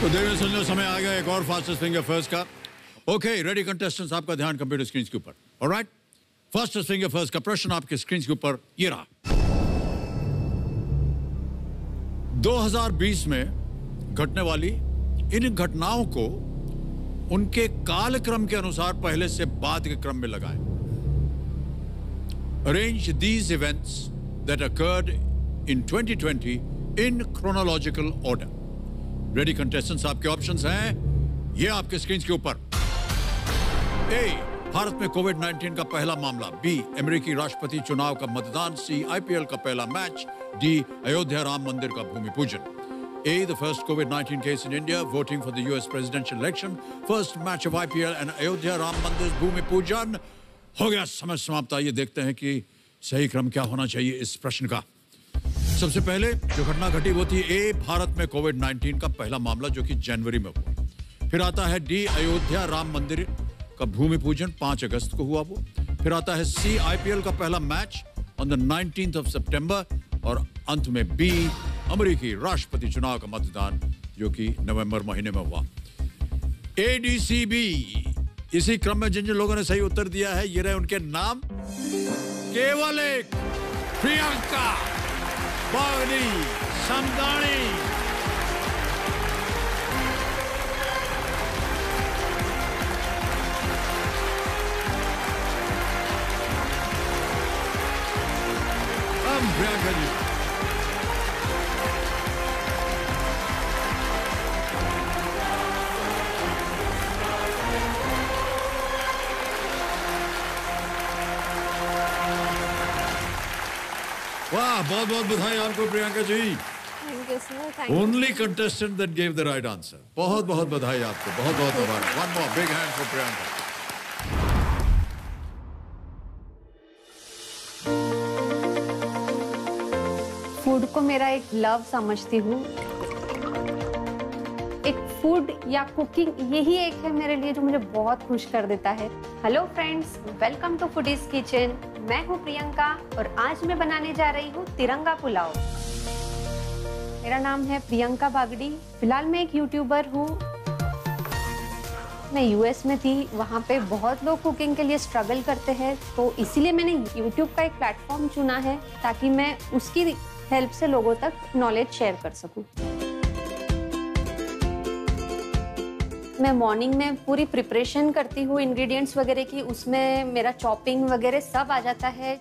A: तो देवेंद्र सुन, समय आ गया एक और फास्टेस्ट फिंगर फर्स्ट का। ओके रेडी कंटेस्टेंट्स, आपका ध्यान कंप्यूटर स्क्रीन के ऊपर। ऑलराइट, फास्टेस्ट फिंगर फर्स्ट का प्रश्न आपके स्क्रीन के ऊपर ये रहा। 2020 में घटने वाली इन घटनाओं को उनके कालक्रम के अनुसार पहले से बाद के क्रम में लगाएं। Arrange these events that occurred in 2020 in chronological order. Ready contestants, आपके ऑप्शंस हैं ये आपके स्क्रीन के ऊपर। ए, भारत में कोविड-19 का पहला मामला। बी, अमेरिकी राष्ट्रपति चुनाव का मतदान। सी, IPL का पहला मैच। डी, अयोध्या राम मंदिर का भूमि पूजन। A, the first COVID-19 case in India, voting for the US presidential election, first match of IPL and Ayodhya Ram Mandir भूमि पूजन। हो गया समय समाप्त। आइए देखते हैं कि सही क्रम क्या होना चाहिए इस प्रश्न का। सबसे पहले जो घटना घटी वो थी ए, भारत में कोविड-19 का पहला मामला जो कि जनवरी में हुआ। फिर आता है डी, अयोध्या राम मंदिर का भूमि पूजन 5 अगस्त को हुआ वो। फिर आता है सी, IPL का पहला match on the 19th of September। और अंत में बी, अमेरिकी राष्ट्रपति चुनाव का मतदान जो कि नवंबर महीने में हुआ। ADCB। इसी क्रम में जिन जिन लोगों ने सही उत्तर दिया है ये रहे उनके नाम। केवल एक, प्रियंका बागड़ी समदानी। प्रियंका जी, वाह, बहुत बहुत बधाई आपको Priyanka ji.
C: Thank you sir, thank you.
A: Only contestant that gave the right answer. बहुत बहुत बधाई आपको, बहुत बहुत बधाई। One more big hand for Priyanka.
H: Food को मेरा एक लव समझती हूँ। एक फूड या कुकिंग यही एक है मेरे लिए जो मुझे बहुत खुश कर देता है। Hello friends, welcome to foodies kitchen. मैं हूँ प्रियंका और आज मैं बनाने जा रही हूँ तिरंगा पुलाव। मेरा नाम है प्रियंका बागड़ी। फिलहाल मैं एक यूट्यूबर हूँ। मैं यूएस में थी, वहाँ पे बहुत लोग कुकिंग के लिए स्ट्रगल करते हैं, तो इसीलिए मैंने यूट्यूब का एक प्लेटफॉर्म चुना है ताकि मैं उसकी हेल्प से लोगों तक नॉलेज शेयर कर सकूं। मैं मॉर्निंग में पूरी प्रिपरेशन करती हूँ इंग्रेडिएंट्स वगैरह की, उसमें मेरा चॉपिंग वगैरह सब आ जाता है।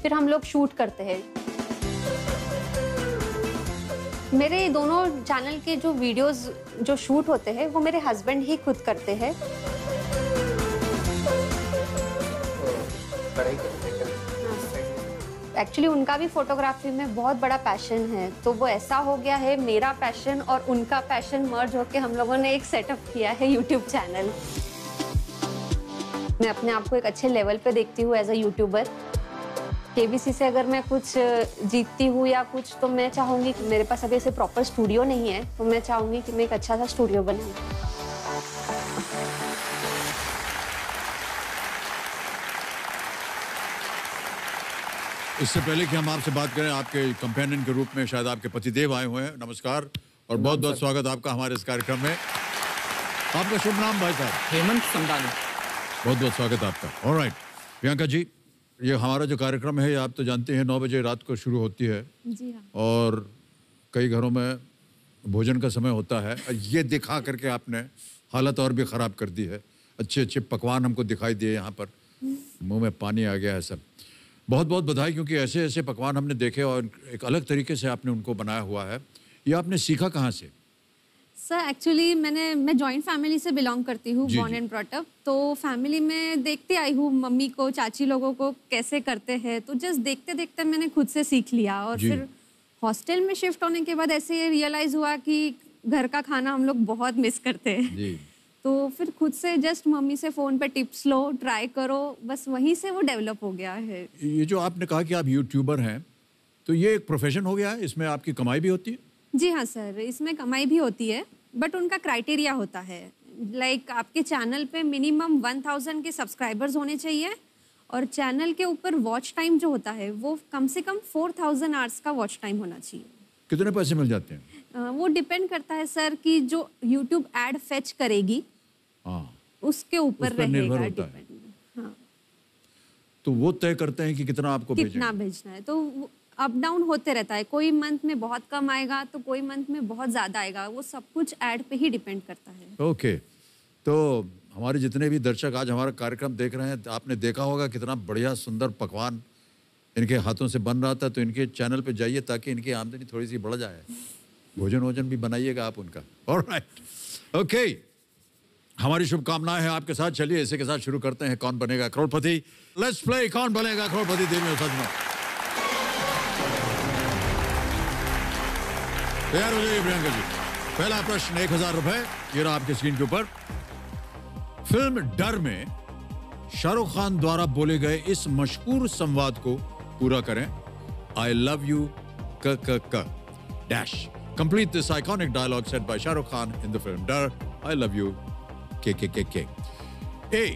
H: फिर हम लोग शूट करते हैं। मेरे दोनों चैनल के जो वीडियोस जो शूट होते हैं वो मेरे हस्बैंड ही खुद करते हैं। एक्चुअली उनका भी फोटोग्राफी में बहुत बड़ा पैशन है, तो वो ऐसा हो गया है मेरा पैशन और उनका पैशन मर्ज होके हम लोगों ने एक सेटअप किया है यूट्यूब चैनल। मैं अपने आप को एक अच्छे लेवल पे देखती हूँ एज अ यूट्यूबर। केबीसी से अगर मैं कुछ जीतती हूँ या कुछ, तो मैं चाहूँगी कि मेरे पास अभी ऐसे प्रॉपर स्टूडियो नहीं है, तो मैं चाहूँगी कि मैं एक अच्छा सा स्टूडियो बनाऊँ।
A: इससे पहले कि हम आपसे बात करें, आपके कंपेनियन के रूप में शायद आपके पतिदेव आए हुए हैं। नमस्कार और बहुत बहुत स्वागत आपका हमारे इस कार्यक्रम में। आपका शुभ नाम भाई साहब?
I: हेमंत समदानी।
A: बहुत बहुत स्वागत आपका। ऑलराइट प्रियंका जी, ये हमारा जो कार्यक्रम है ये आप तो जानते हैं 9 बजे रात को शुरू होती है।
D: जी हाँ।
A: और कई घरों में भोजन का समय होता है। ये दिखा करके आपने हालत और भी ख़राब कर दी है। अच्छे अच्छे पकवान हमको दिखाई दिए यहाँ पर, मुंह में पानी आ गया है सब। बहुत बहुत बधाई, क्योंकि ऐसे ऐसे पकवान हमने देखे और एक अलग तरीके से आपने उनको बनाया हुआ है। ये आपने सीखा कहाँ से?
J: सर एक्चुअली मैं जॉइंट फैमिली से बिलोंग करती हूँ,
A: जी,
J: बॉर्न
A: जी।
J: And brought up. तो फैमिली में देखते आई हूँ मम्मी को, चाची लोगों को कैसे करते हैं, तो जस्ट देखते देखते मैंने खुद से सीख लिया। और
A: जी।
J: फिर हॉस्टल में शिफ्ट होने के बाद ऐसे रियलाइज हुआ कि घर का खाना हम लोग बहुत मिस करते हैं।
A: जी।
J: तो फिर खुद से जस्ट मम्मी से फ़ोन पे टिप्स लो, ट्राई करो, बस वहीं से वो डेवलप हो गया है।
A: ये जो आपने कहा कि आप यूट्यूबर हैं, तो ये एक प्रोफेशन हो गया है, इसमें आपकी कमाई भी होती है?
J: जी हाँ सर, इसमें कमाई भी होती है, बट उनका क्राइटेरिया होता है। लाइक आपके चैनल पे मिनिमम 1000 के सब्सक्राइबर्स होने चाहिए और चैनल के ऊपर वॉच टाइम जो होता है वो कम से कम 4000 आवर्स का वॉच टाइम होना चाहिए।
A: कितने पैसे मिल जाते हैं?
J: वो डिपेंड करता है सर कि जो यूट्यूब एड फेच करेगी
A: हाँ,
J: उसके ऊपर
A: उस पर निर्भर
J: रहेगा,
A: होता है।
J: डिपेंड। हाँ,
A: तो वो तय करते हैं कि कितना आपको
J: कितना
A: भेजेंगे।
J: भेजना है, तो अप डाउन होते रहता है। कोई मंथ में बहुत कम आएगा तो कोई मंथ में बहुत ज़्यादा आएगा, वो सब कुछ ऐड पे ही डिपेंड करता है।
A: ओके, तो हमारे जितने भी दर्शक आज हमारा कार्यक्रम देख रहे हैं, आपने देखा होगा कितना बढ़िया सुंदर पकवान इनके हाथों से बन रहा था। तो इनके चैनल पे जाइए ताकि इनकी आमदनी थोड़ी सी बढ़ जाए। भोजन वोजन भी बनाइएगा आप उनका। ऑलराइट, ओके, हमारी शुभकामनाएं हैं आपके साथ। चलिए इसी के साथ शुरू करते हैं कौन बनेगा करोड़पति। लेट्स प्ले कौन बनेगा करोड़पति। देवी सच में तैयार हो जाइए प्रियंका जी। पहला प्रश्न 1000 रुपए, ये रहा आपके स्क्रीन के ऊपर। फिल्म डर में शाहरुख खान द्वारा बोले गए इस मशहूर संवाद को पूरा करें। I love you K dash. Complete this iconic dialogue set by Shah Rukh Khan in the film Darr. I love you K. A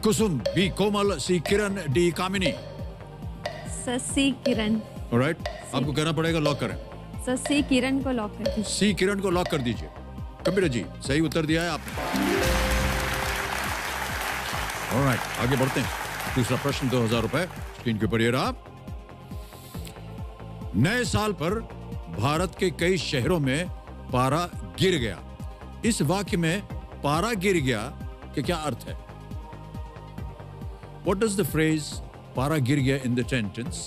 A: Kusum, B Komal, C Kiran, D Kamini.
J: Sir C Kiran.
A: Alright, आपको कहना पड़ेगा, लॉक करें।
J: सर सी किरण को लॉक कर दीजिए।
A: सी किरण को लॉक कर दीजिए। कंप्यूटर जी सही उत्तर दिया है आपने। ऑलराइट, आगे बढ़ते हैं। दूसरा प्रश्न 2000 रुपए स्क्रीन के ऊपर ये रहा। नए साल पर भारत के कई शहरों में पारा गिर गया। इस वाक्य में पारा गिर गया के क्या अर्थ है? What does the phrase पारा गिर गया in the sentence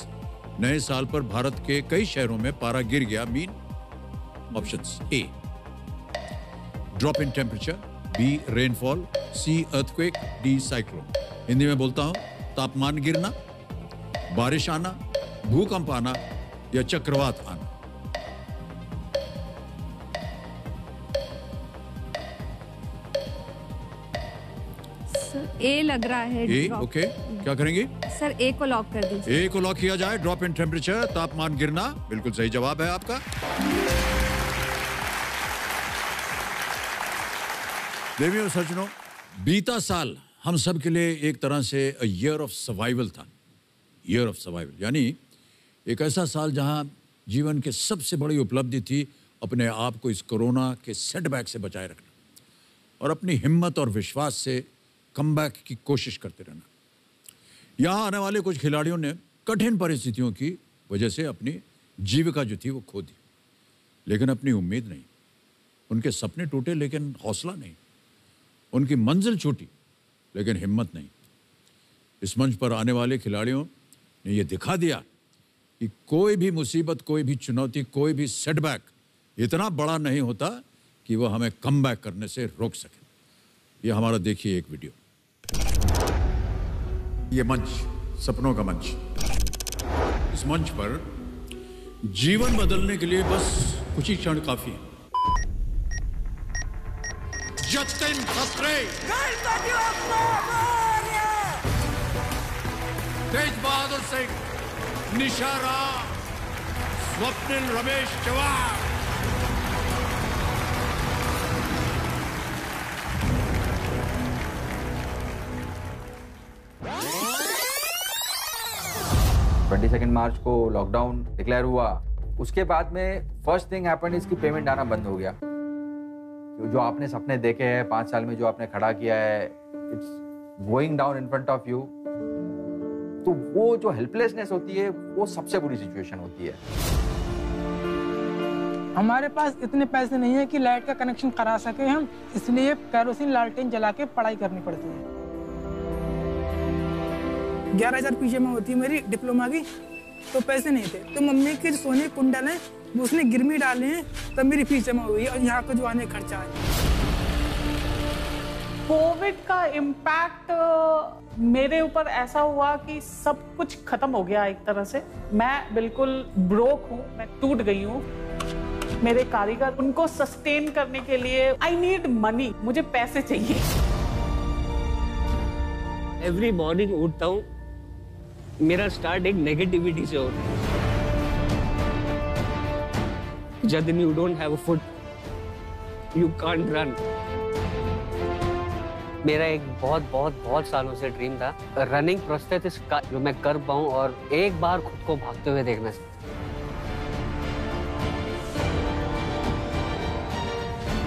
A: नए साल पर भारत के कई शहरों में पारा गिर गया mean? Options: A drop in temperature, B rainfall, C earthquake, D cyclone। Hindi में बोलता हूं, तापमान गिरना, बारिश आना, भूकंप आना या चक्रवात आना।
J: ए लग रहा है।
A: ए,
J: drop।
A: ओके, क्या करेंगे?
J: सर ए को लॉक कर दीजिए।
A: ए को लॉक किया जाए। ड्रॉप इन टेम्परेचर, तापमान गिरना, बिल्कुल सही जवाब है आपका। देवियों और सज्जनों, बीता साल हम सब के लिए एक तरह से ईयर ऑफ सर्वाइवल था। ईयर ऑफ सर्वाइवल यानी एक ऐसा साल जहां जीवन के सबसे बड़ी उपलब्धि थी अपने आप को इस कोरोना के सेटबैक से बचाए रखना और अपनी हिम्मत और विश्वास से कमबैक की कोशिश करते रहना। यहाँ आने वाले कुछ खिलाड़ियों ने कठिन परिस्थितियों की वजह से अपनी जीविका जो थी वो खो दी, लेकिन अपनी उम्मीद नहीं। उनके सपने टूटे लेकिन हौसला नहीं। उनकी मंजिल छूटी लेकिन हिम्मत नहीं। इस मंच पर आने वाले खिलाड़ियों ने ये दिखा दिया कि कोई भी मुसीबत, कोई भी चुनौती, कोई भी सेटबैक इतना बड़ा नहीं होता कि वो हमें कम बैक करने से रोक सके। ये हमारा देखिए एक वीडियो। ये मंच सपनों का मंच। इस मंच पर जीवन बदलने के लिए बस कुछ ही क्षण काफी है। जतिन खत्री, तेज बहादुर सिंह, निशा राव, स्वप्निल रमेश चव्हाण,
I: सेकेंड मार्च को लॉकडाउन डिक्लेयर हुआ। उसके बाद में फर्स्ट थिंग हैपेंड इसकी पेमेंट आना बंद हो गया। जो आपने सपने देखे हैं 5 साल में, जो आपने खड़ा किया है, it's going down in front of you. तो वो जो हेल्पलेसनेस होती है वो सबसे बुरी सिचुएशन होती है।
K: हमारे पास इतने पैसे नहीं है कि लाइट का कनेक्शन करा सके हम, इसलिए केरोसिन लालटेन जला के पढ़ाई करनी पड़ती है। 11,000 फीस जमा होती है मेरी डिप्लोमा की, तो पैसे नहीं थे। तो मम्मी के जो सोने कुंडल हैं वो उसने गिरवी डाले हैं, तब मेरी फीस जमा हुई है और यहाँ का जो आने खर्चा है।
L: कोविड का इम्पैक्ट मेरे ऊपर ऐसा हुआ कि सब कुछ खत्म हो गया एक तरह से। मैं बिल्कुल ब्रोक हूँ, मैं टूट गई हूँ। मेरे कारीगर, उनको सस्टेन करने के लिए आई नीड मनी, मुझे पैसे चाहिए।
M: एवरी मॉर्निंग उठता हूँ, मेरा स्टार्ट एक नेगेटिविटी से होता है। Jatin, you don't have a foot, you can't run. मेरा एक बहुत सालों से ड्रीम था रनिंग प्रोस्थेटिक्स का, जो मैं कर पाऊं और एक बार खुद को भागते हुए देखना चाहता।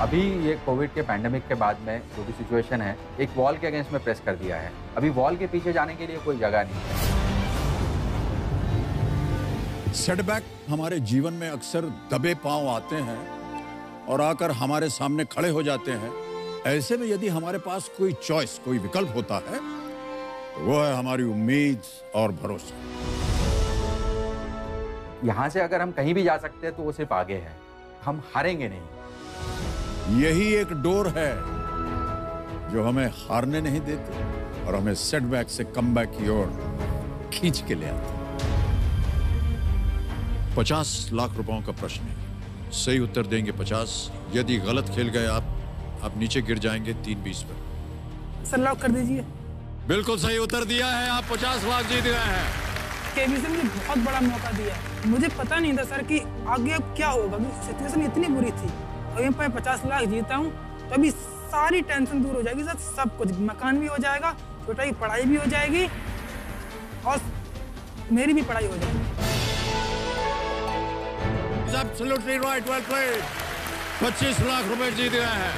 I: अभी ये कोविड के पैंडेमिक के बाद में जो भी सिचुएशन है, एक वॉल के अगेंस्ट में प्रेस कर दिया है। अभी वॉल के पीछे जाने के लिए कोई जगह नहीं है।
A: सेटबैक हमारे जीवन में अक्सर दबे पांव आते हैं और आकर हमारे सामने खड़े हो जाते हैं। ऐसे में यदि हमारे पास कोई चॉइस, कोई विकल्प होता है, तो वो है हमारी उम्मीद और भरोसा।
I: यहाँ से अगर हम कहीं भी जा सकते हैं तो वो सिर्फ आगे है, हम हारेंगे नहीं।
A: यही एक डोर है जो हमें हारने नहीं देती और हमें सेटबैक से कमबैक की ओर खींच के ले आती। 50 लाख रुपयों का प्रश्न है। सही उत्तर देंगे 50। यदि गलत खेल गए आप नीचे गिर जाएंगे 3-20 पर।
K: सर लॉक कर दीजिए।
A: बिल्कुल सही उत्तर दिया है, आप 50 लाख जीत गए हैं।
K: केबीसी ने मुझे बहुत बड़ा मौका दिया है। मुझे पता नहीं था सर कि आगे अब क्या होगा, सिचुएशन इतनी बुरी थी। अभी मैं 50 लाख जीता हूँ तो अभी सारी टेंशन दूर हो जाएगी सर। सब कुछ, मकान भी हो जाएगा, छोटा की पढ़ाई भी हो जाएगी और मेरी भी पढ़ाई हो जाएगी।
A: Absolutely right, well played. 25 lakh रुपए जीत गए हैं।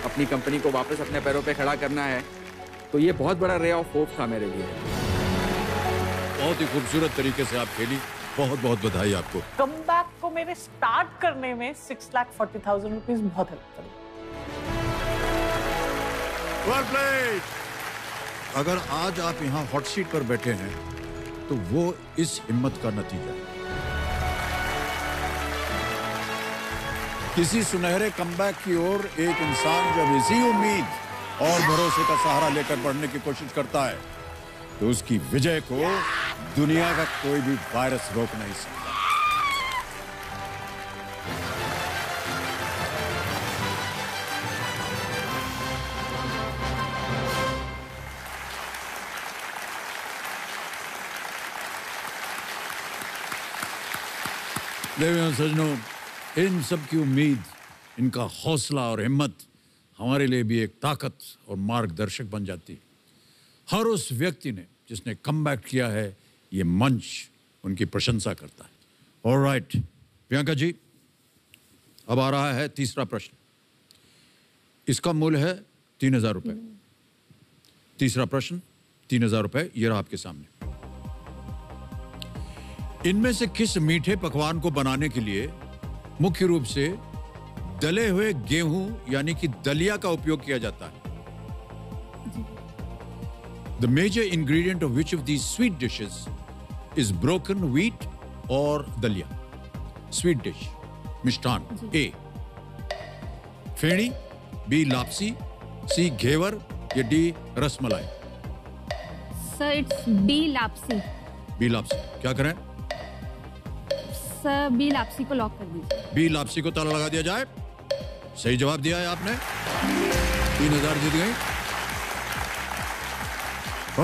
I: अपनी कंपनी को वापस अपने पैरों पे खड़ा करना है, तो ये बहुत बड़ा रे ऑफ होप था मेरे लिए।
A: बहुत ही खूबसूरत तरीके से आप खेली, बहुत बहुत बधाई आपको।
L: कमबैक को मेरे स्टार्ट करने में 6,40,000 रुपीज बहुत हेल्प करी।
A: well played. अगर आज आप यहाँ हॉट सीट पर बैठे हैं तो वो इस हिम्मत का नतीजा है। किसी सुनहरे कमबैक की ओर एक इंसान जब इसी उम्मीद और भरोसे का सहारा लेकर बढ़ने की कोशिश करता है तो उसकी विजय को दुनिया का कोई भी वायरस रोक नहीं सकता। देवियों सजनों, इन सब की उम्मीद, इनका हौसला और हिम्मत हमारे लिए भी एक ताकत और मार्गदर्शक बन जाती है। हर उस व्यक्ति ने जिसने कमबैक किया है, ये मंच उनकी प्रशंसा करता है। ऑलराइट प्रियंका जी, अब आ रहा है तीसरा प्रश्न। इसका मूल्य है 3,000 रुपए। तीसरा प्रश्न 3,000 रुपए, ये रहा आपके सामने। इनमें से किस मीठे पकवान को बनाने के लिए मुख्य रूप से दले हुए गेहूं यानी कि दलिया का उपयोग किया जाता है? The major ingredient of which of these sweet dishes is broken wheat और दलिया? स्वीट डिश, मिष्ठान। A pheni, B lapsi, C ghevar या D rasmalai?
J: Sir it's B lapsi.
A: B lapsi. क्या करें?
J: सर बी लापसी को लॉक कर दीजिए।
A: बी लापसी को ताला लगा दिया जाए। सही जवाब दिया है आपने, 3000 जीत गई।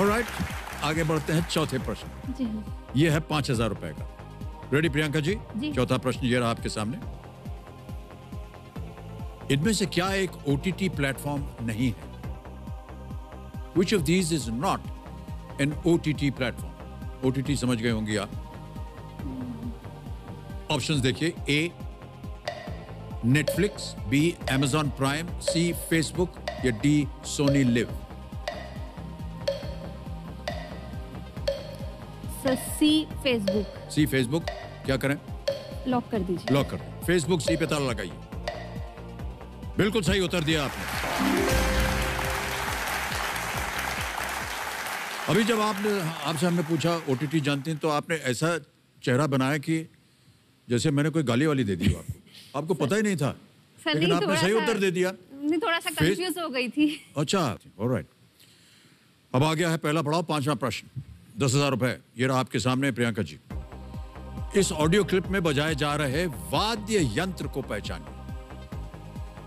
A: ऑलराइट, आगे बढ़ते हैं चौथे प्रश्न।
J: जी।
A: ये है 5000 रुपए का। रेडी प्रियंका जी?
J: जी।
A: चौथा प्रश्न ये रहा आपके सामने। इनमें से क्या एक OTT प्लेटफॉर्म नहीं है? Which of these is not an OTT platform? OTT समझ गए होंगे आप। ऑप्शंस देखिए। ए नेटफ्लिक्स, बी Amazon प्राइम, सी फेसबुक या डी सोनी लिव?
J: सर सी फेसबुक।
A: सी फेसबुक। क्या करें?
J: लॉक कर दीजिए।
A: लॉक कर। फेसबुक सी पे ताला लगाइए। बिल्कुल सही उत्तर दिया आपने। अभी जब आपसे हमने पूछा OTT जानते हैं, तो आपने ऐसा चेहरा बनाया कि जैसे मैंने कोई गाली वाली दे दी आपको पता ही नहीं था, लेकिन आपने सही उत्तर दे दिया।
J: नहीं, थोड़ा सा कंफ्यूज हो गई थी।
A: अच्छा, ऑलराइट। अब आ गया है पहला पड़ाव, 5वां प्रश्न, 10,000 रुपए। ये रहा आपके सामने प्रियंका जी। इस ऑडियो क्लिप में बजाए जा रहे वाद्य यंत्र को पहचानिए।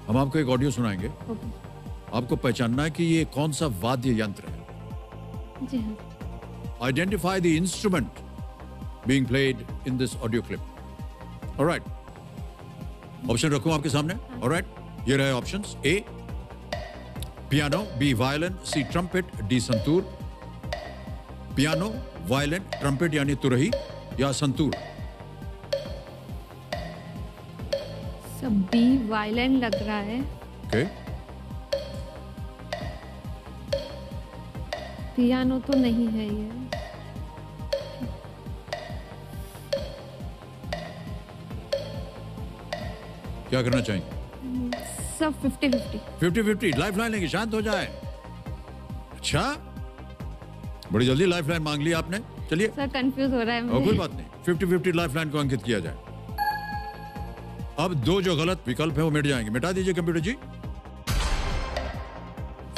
A: हम आपको एक ऑडियो सुनाएंगे, आपको पहचानना है कि ये कौन सा वाद्य यंत्र है।
J: जी हाँ।
A: Identify the instrument being played in this audio clip. All right. Option रखूं आपके सामने? All right. ये रहे options. A piano, B violin, C trumpet, D santoor. Piano, violin, trumpet यानी तुरही या संतूर?
J: सब बी वायलिन लग रहा है।
A: Okay.
J: पियानो तो नहीं है ये।
A: क्या करना चाहेंगे?
J: सब 50-50।
A: 50-50 लाइफ लाइन लेंगे, शांत हो जाए। अच्छा, बड़ी जल्दी लाइफ लाइन मांग ली आपने। चलिए,
J: सर कंफ्यूज हो रहा है मुझे।
A: कोई बात नहीं, 50-50 लाइफ लाइन को अंकित किया जाए। अब दो जो गलत विकल्प है वो मिट जाएंगे। मिटा दीजिए कंप्यूटर जी।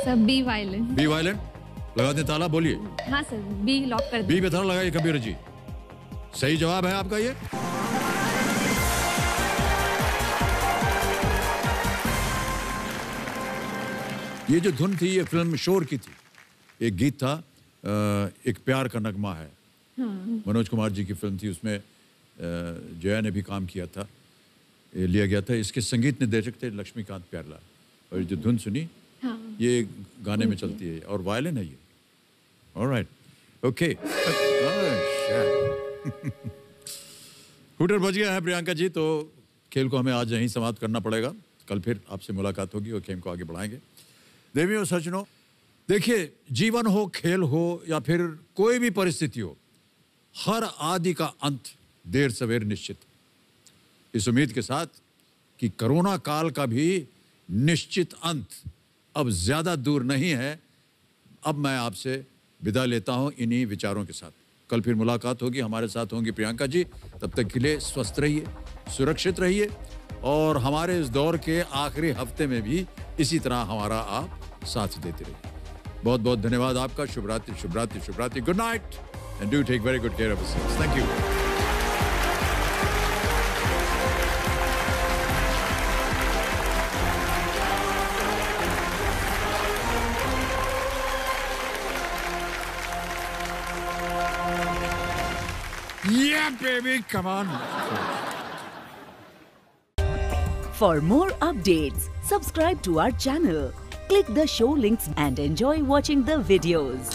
J: सब बी वायलिन।
A: बी वायलिन लगा दें ताला, बोलिए।
J: हाँ सर, बी लॉक कर
A: बी पे ताला लगाइए कंप्यूटर जी। सही जवाब है आपका ये। ये जो धुन थी ये फिल्म शोर की थी। एक गीत था, एक प्यार का नगमा है।
J: हाँ।
A: मनोज कुमार जी की फिल्म थी, उसमें जया ने भी काम किया था, ये लिया गया था। इसके संगीत निर्देशक थे लक्ष्मीकांत प्यारलाल, और जो धुन सुनी
J: हाँ।
A: ये गाने में चलती है और वायलिन है ये। Alright, okay. हुटर बज गया है प्रियंका जी, तो खेल को हमें आज यहीं समाप्त करना पड़ेगा। कल फिर आपसे मुलाकात होगी और गेम को आगे बढ़ाएंगे। देवी और सज्जनों, देखिए, जीवन हो, खेल हो या फिर कोई भी परिस्थिति हो, हर आदि का अंत देर सवेर निश्चित। इस उम्मीद के साथ कि कोरोना काल का भी निश्चित अंत अब ज्यादा दूर नहीं है, अब मैं आपसे विदा लेता हूं इन्हीं विचारों के साथ। कल फिर मुलाकात होगी, हमारे साथ होंगी प्रियंका जी। तब तक के लिए स्वस्थ रहिए, सुरक्षित रहिए, और हमारे इस दौर के आखिरी हफ्ते में भी इसी तरह हमारा आप साथ देते रहिए। बहुत बहुत धन्यवाद आपका। शुभ रात्रि, शुभ रात्रि, शुभ रात्रि। Good night and do take very good care of yourselves. Thank you. Yeah, baby, come on.
N: For more updates, subscribe to our channel, click the show links and enjoy watching the videos.